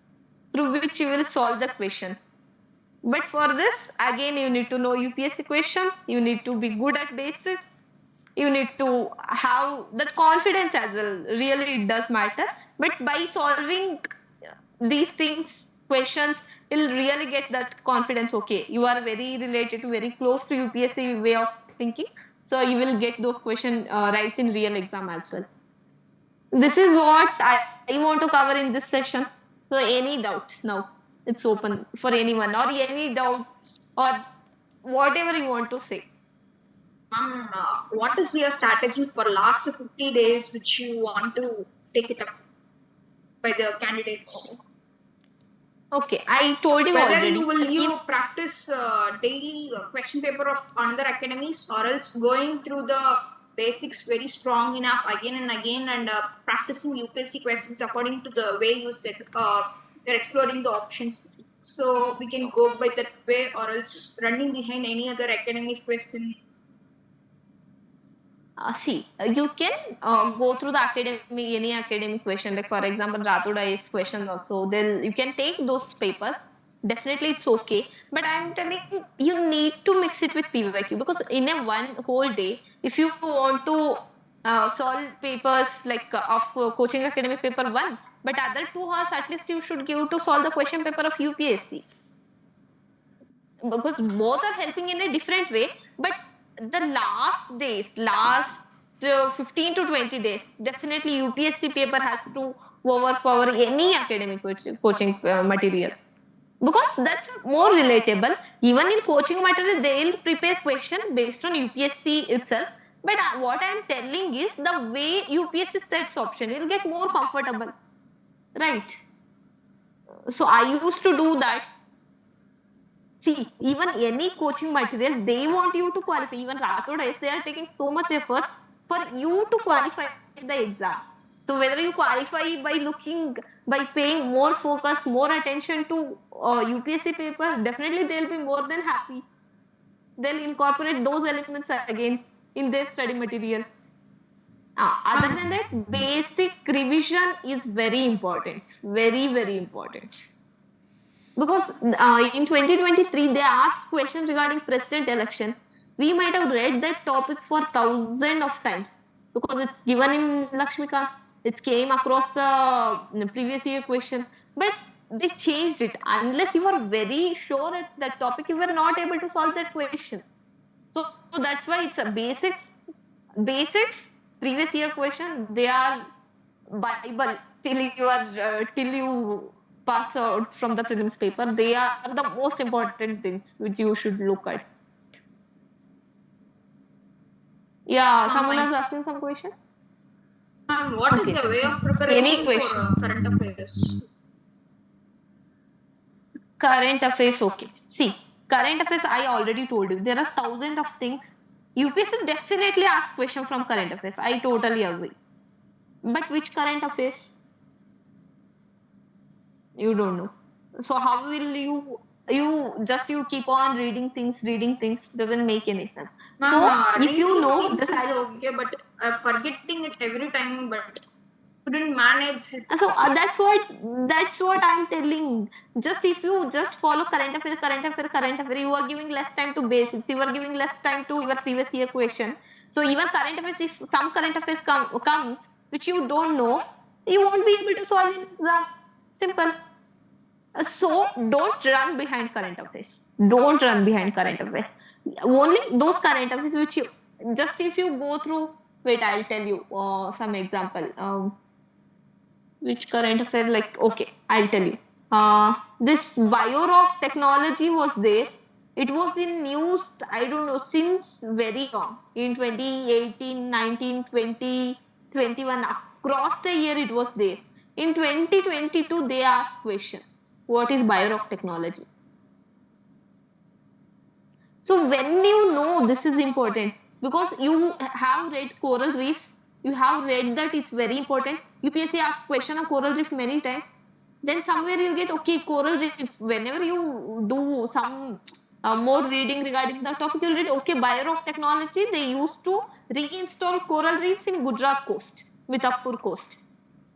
through which you will solve the question. But for this, again, you need to know UPSC questions, you need to be good at basics, you need to have that confidence as well. Really, it does matter. But by solving these things, questions you'll really get that confidence. Okay, you are very related to, very close to UPSC way of thinking. So you will get those questions right in real exam as well. This is what I want to cover in this session. So any doubts now? It's open for anyone, or any doubt, or whatever you want to say. Ma'am, what is your strategy for last 50 days which you want to take it up by the candidates? Okay, I told you Whether already. will you practice daily question paper of another academies, or else going through the basics very strong enough again and again, and practicing UPSC questions according to the way you said, you're exploring the options. So we can go by that way, or else running behind any other academies question. See, you can go through the any academic question, like for example, Rathod IAS questions also. You can take those papers. Definitely, it's okay. But I'm telling you, you need to mix it with PYQ, because in a one whole day, if you want to solve papers like of coaching academic paper 1, but other 2 hours at least you should give to solve the question paper of UPSC, because both are helping in a different way. But the last 15 to 20 days, definitely UPSC paper has to overpower any academic coaching material, because that's more relatable. Even in coaching material, they will prepare question based on UPSC itself. But what I'm telling is the way UPSC sets option, you'll get more comfortable, right? So I used to do that. See, even any coaching material, they want you to qualify. Even Rathod IAS, they are taking so much efforts for you to qualify the exam. So whether you qualify by paying more focus, more attention to UPSC paper, definitely they'll be more than happy. They'll incorporate those elements again in their study material. Other than that, basic revision is very important. Very, very important. Because in 2023, they asked questions regarding president election. We might have read that topic for thousands of times, because it's given in Lakshmikant. It came across the previous year question, but they changed it. Unless you are very sure at that topic, you were not able to solve that question. So that's why it's a basics, previous year question. They are Bible till you pass out from the prelims paper. They are the most important things which you should look at. Yeah, someone is asking some question. What is your way of preparation for current affairs? Current affairs, okay. See, current affairs, I already told you. There are thousands of things. UPSC definitely asks question from current affairs. I totally agree. But which current affairs? You don't know. So how will you keep on reading things doesn't make any sense. So if you know this, is okay, but forgetting it every time, but couldn't manage it. So that's what I'm telling. If you just follow current affairs, you are giving less time to basics. You are giving less time to your previous year question. So even current affairs, if some current affairs comes which you don't know, you won't be able to solve this exam. Simple. So don't run behind current affairs. Don't run behind current affairs. Only those current affairs which you if you go through. Wait, I'll tell you some example. Which current affair? Like, okay, I'll tell you. This biorock technology was there. It was in news, I don't know, since very long. In 2018, 19, 20, 21, across the year it was there. In 2022, they asked question. What is biorock technology? So when you know, this is important, because you have read coral reefs, you have read that it's very important. UPSC asks question on coral reef many times. Then somewhere you'll get, okay, coral reef. Whenever you do some more reading regarding the topic, you'll read, okay, biorock technology, they used to reinstall coral reef in Gujarat coast, Mitapur coast.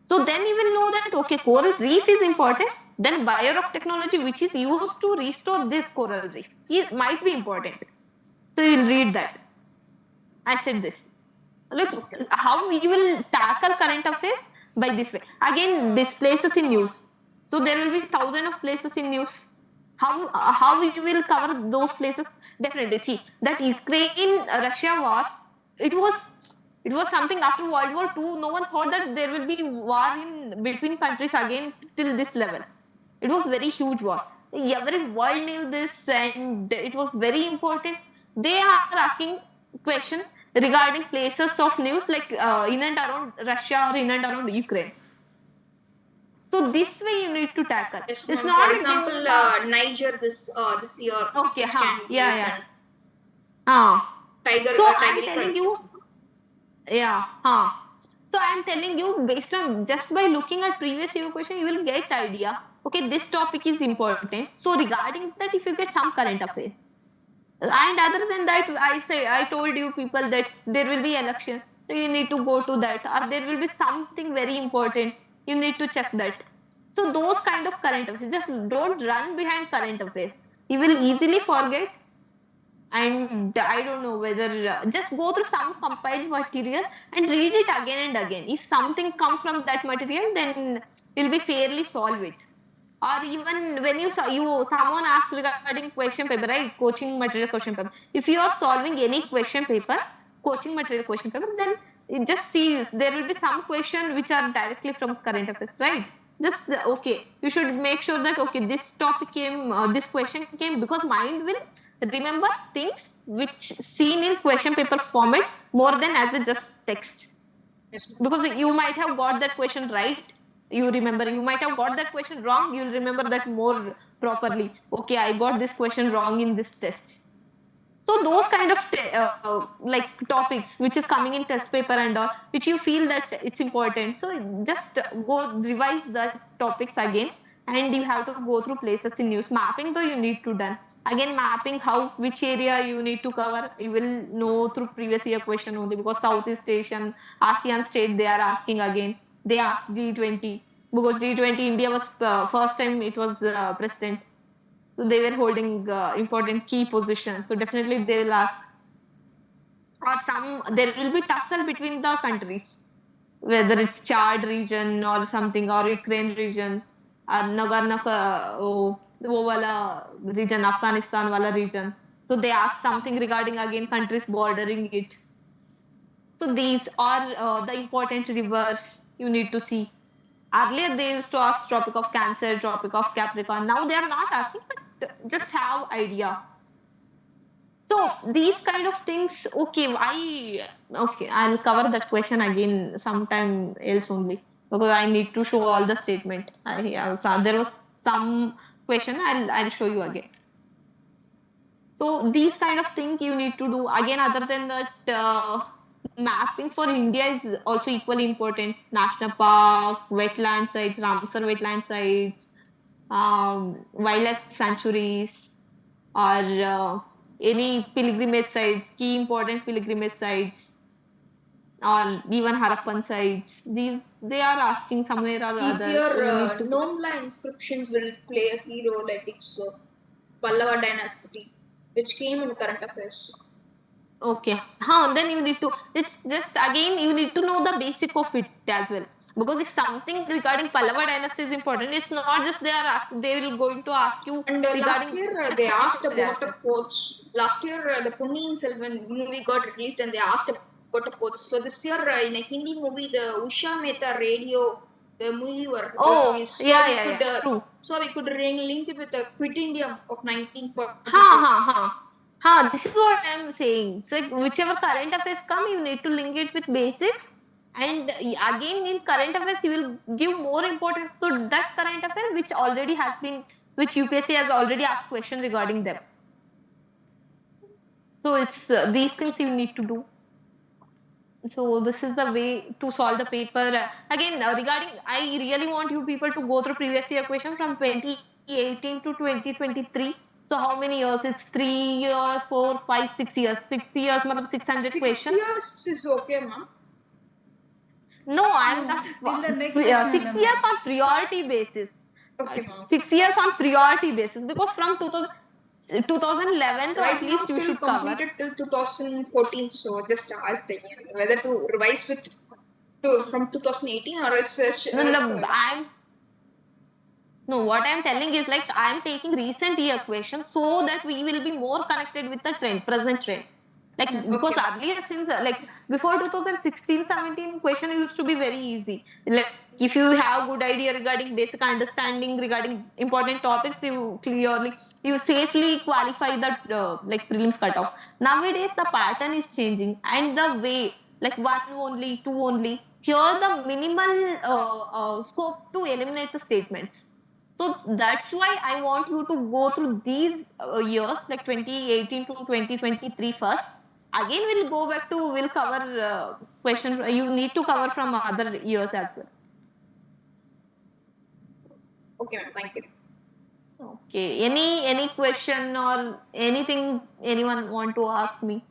So then you will know that, okay, coral reef is important. Then biorock technology, which is used to restore this coral reef, it might be important. So you'll read that. I said this. Look, how you will tackle current affairs? By this way. Again, this places in news. So there will be thousands of places in news. How you will cover those places? Definitely. See that Ukraine Russia war. It was it was something after World War II. No one thought that there will be war in between countries again till this level. It was very huge war. Every world knew this, and it was very important. They are asking question regarding places of news like in and around Russia or in and around Ukraine. So this way you need to tackle. Yes, It's ma'am. not For like example, Niger this year. Okay, which huh, can be yeah, yeah. done. So I'm Tigeric telling you, crisis. yeah, huh. So I'm telling you, based on just by looking at previous year question, you will get idea. Okay, this topic is important. So regarding that, if you get some current affairs, and other than that, I told you people that there will be election, so you need to go to that, or there will be something very important, you need to check that. So those kind of current affairs, just don't run behind current affairs. You will easily forget, and I don't know whether just go through some compiled material and read it again and again. If something comes from that material, then you'll be fairly solve it. Or even when you someone asked regarding question paper, right? Coaching material question paper. If you are solving any question paper, coaching material question paper, then it just see there will be some question which are directly from current affairs, right? Just okay, you should make sure that okay, this topic came, this question came, because mind will remember things which seen in question paper format more than as a just text. Yes, ma'am. Because you might have got that question right, you remember. You might have got that question wrong, you'll remember that more properly. Okay, I got this question wrong in this test. So those kind of like topics which is coming in test paper and all, which you feel that it's important, so just go revise the topics again, and you have to go through places in news. Mapping though you need to done again, mapping how which area you need to cover, you will know through previous year question only, because Southeast Asian ASEAN state they are asking again. They asked G20, because G20 India was first time it was president, so they were holding important key positions. So definitely they will ask. Or there will be tussle between the countries, whether it's Chad region or something, or Ukraine region, or वो वाला region, Afghanistan wala region. So they ask something regarding again countries bordering it. So these are the important rivers you need to see. Earlier they used to ask Tropic of Cancer, Tropic of Capricorn. Now they are not asking, but just have idea. So these kind of things, okay, I'll cover that question again sometime else only, because I need to show all the statement. There was some question, I'll show you again. So these kind of things you need to do again. Other than that, mapping for India is also equally important. National park, wetland sites, Ramsar wetland sites, wildlife sanctuaries, or any pilgrimage sites, key important pilgrimage sites, or even Harappan sites. They are asking somewhere or This other. year, Nomla inscriptions will play a key role, I think so. Pallava dynasty, which came in current affairs. Okay. Then you need to, it's just again, you need to know the basic of it as well. Because if something regarding Pallava dynasty is important, it's not just they will going to ask you. And regarding last year they asked about the ports. Last year the Ponniyin Selvan movie got released and they asked about the ports. So this year in a Hindi movie, the Usha Mehta Radio, the movie was released. So True. So we could link it with the Quit India of 1942. This is what I'm saying. So whichever current affairs come, you need to link it with basics. And again, in current affairs, you will give more importance to that current affair which already has been, which UPSC has already asked question regarding them. So it's these things you need to do. So this is the way to solve the paper. Again, regarding, I really want you people to go through previous year question from 2018 to 2023. So how many years? It's 3 years, 4, 5, 6 years. 6 years, 600 questions. 6 years is okay, ma'am. No, I'm not. 6 years on priority basis. Okay, ma'am. 6 years on priority basis, because from 2011 right at least now, you should cover. Completed till 2014, so just asking you whether to revise from 2018 or else. No, what I'm telling is like I'm taking recent year questions so that we will be more connected with the trend, present trend. Like because Okay. earlier since like before 2016-17 question used to be very easy. Like if you have good idea regarding basic understanding regarding important topics, you safely qualify that like prelims cutoff. Nowadays the pattern is changing and the way like one only, two only. Here the minimal scope to eliminate the statements. So that's why I want you to go through these years, like 2018 to 2023 first. Again, we'll cover question. You need to cover from other years as well. Okay, ma'am. Thank you. Okay. Any question or anything anyone want to ask me?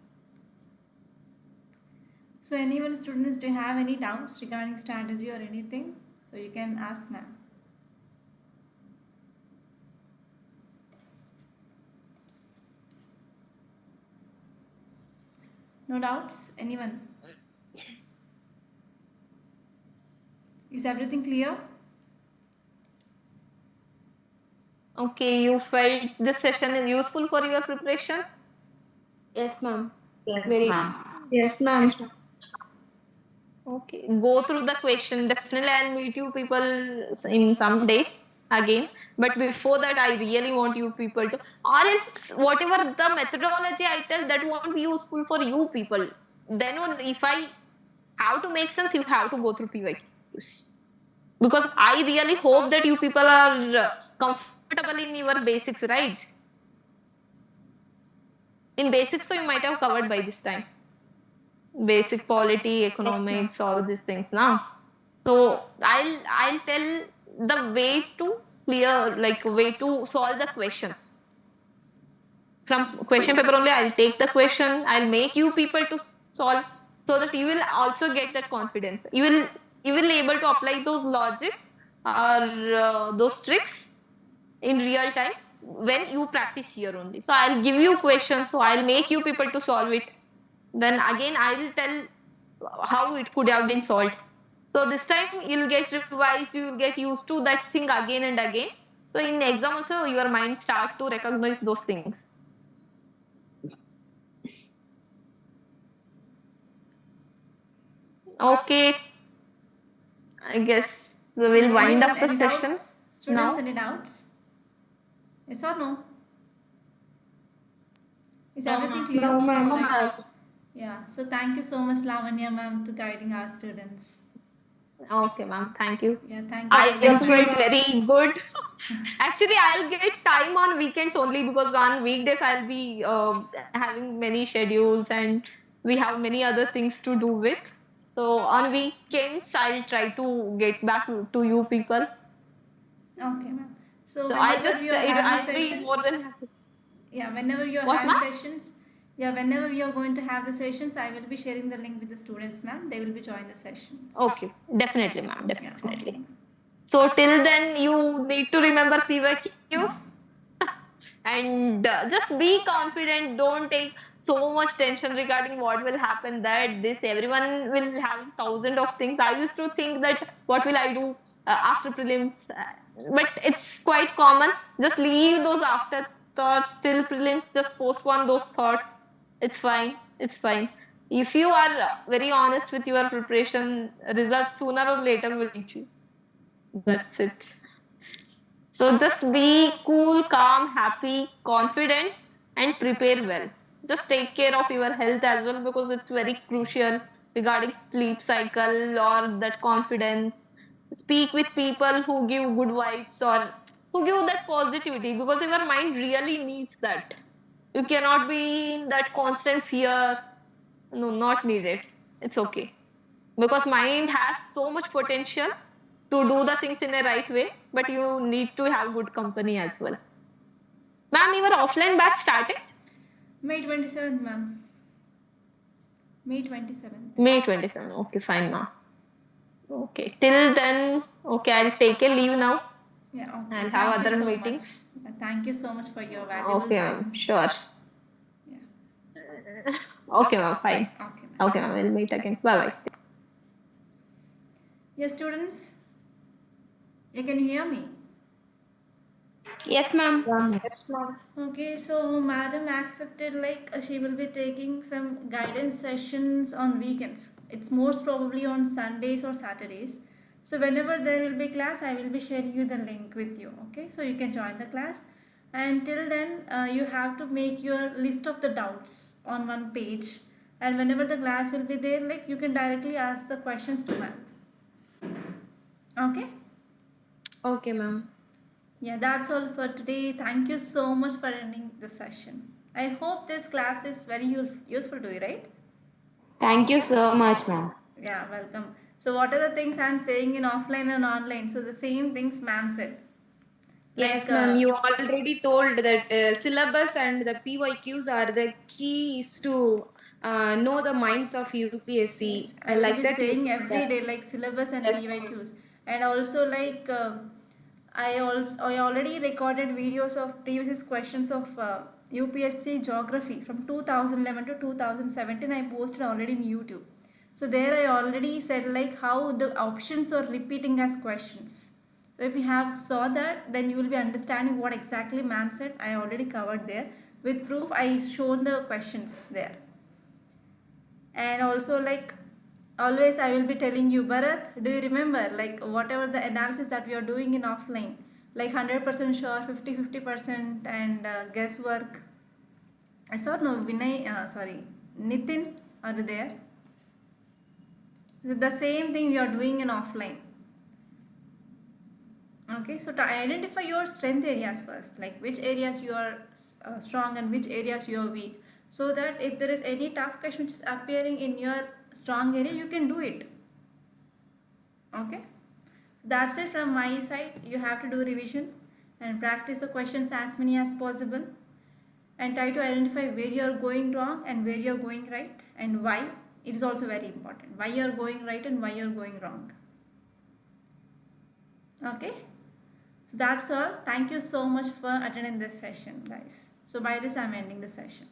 So anyone, students, do you have any doubts regarding strategy or anything? So you can ask ma'am. No doubts? Anyone? Is everything clear? Okay, you felt this session is useful for your preparation? Yes, ma'am. Yes, Very. ma'am. Yes, ma'am. Yes, ma'am. Okay, go through the question. Definitely, I'll meet you people in some days again. But before that, I really want you people to, or else whatever the methodology I tell, that won't be useful for you people. Then if I have to make sense, you have to go through PYQs. Because I really hope that you people are comfortable in your basics, right? In basics, so you might have covered by this time. Basic polity, economics, all these things now. So I'll tell the way to clear, like way to solve the questions. From question paper only, I'll take the question, I'll make you people to solve so that you will also get that confidence. You will able to apply those logics or those tricks in real time when you practice here only. So I'll give you questions, so I'll make you people to solve it. Then again, I'll tell how it could have been solved. So this time you'll get revised, you'll get used to that thing again and again. So in exam also, your mind start to recognize those things. Okay, I guess we will wind up the Any session. doubts? Students, now. any doubts? Yes or no? Is everything clear? No, ma'am. No, yeah. So thank you so much, Lavanya ma'am, to guiding our students. Okay, ma'am. Thank you. Yeah, thank you. I very much. felt very good. Actually, I'll get time on weekends only because on weekdays I'll be having many schedules and we have many other things to do with. So on weekends, I'll try to get back to you people. Okay, ma'am. So So I whenever just, you're having I'll be sessions, more than happy. yeah, whenever you're What, having ma'am? sessions, yeah, whenever you're going to have the sessions, I will be sharing the link with the students, ma'am. They will be joining the sessions. Okay, definitely, ma'am. Yeah, okay, Definitely. ma'am. So till then, you need to remember PYQs and just be confident. Don't take so much tension regarding what will happen. That this everyone will have thousand of things. I used to think that what will I do after prelims, but it's quite common. Just leave those afterthoughts till prelims. Just postpone those thoughts. It's fine. It's fine. If you are very honest with your preparation, results sooner or later will reach you. That's it. So just be cool, calm, happy, confident, and prepare well. Just take care of your health as well because it's very crucial regarding sleep cycle or that confidence. Speak with people who give good vibes or who give that positivity because your mind really needs that. You cannot be in that constant fear. No, not needed. It's okay because mind has so much potential to do the things in a right way, but you need to have good company as well. Ma'am, your offline batch started May 27th, ma'am. May 27th. May 27. Okay, fine, ma'am. Okay, till then, okay, I'll take a leave now. Yeah, okay. I'll have Thank you other so meetings. much. Thank you so much for your valuable Okay, time. ma'am, sure. Yeah. Okay, ma'am, fine. Okay, ma'am. Okay, ma'am, we'll meet again. Bye bye. Yes, students. Yeah, can you hear me? Yes, ma'am. Yes, ma'am. Okay, so madam accepted like she will be taking some guidance sessions on weekends. It's most probably on Sundays or Saturdays. So whenever there will be class, I will be sharing you the link with you. Okay, so you can join the class. And till then, you have to make your list of the doubts on one page. And whenever the class will be there, like you can directly ask the questions to ma'am. Okay. Okay, ma'am. Yeah, that's all for today. Thank you so much for attending this session. I hope this class is very useful to you, right? Thank you so much, ma'am. Yeah, welcome. So, what are the things I'm saying in offline and online? So, the same things ma'am said. Yes, Like, ma'am. You already told that syllabus and the PYQs are the keys to know the minds of UPSC. yes, I I will like be that you saying told every that. day, like syllabus and Yes. PYQs, and also like I already recorded videos of previous questions of UPSC geography from 2011 to 2017. I posted already in YouTube. So there I already said like how the options are repeating as questions. So if you have saw that, then you will be understanding what exactly ma'am said. I already covered there. With proof, I shown the questions there. And also like always I will be telling you, Bharat, do you remember like whatever the analysis that we are doing in offline, like 100% sure, 50% and guesswork. I saw no Vinay, sorry, Nitin, are you there? So the same thing we are doing in offline. Okay, so to identify your strength areas first, like which areas you are strong and which areas you are weak, so that if there is any tough question which is appearing in your strong area, you can do it. Okay, so that's it from my side. You have to do revision and practice the questions as many as possible, and try to identify where you are going wrong and where you are going right, and why. It is also very important why you are going right and why you are going wrong. Okay, so that's all. Thank you so much for attending this session, guys. So by this I'm ending the session.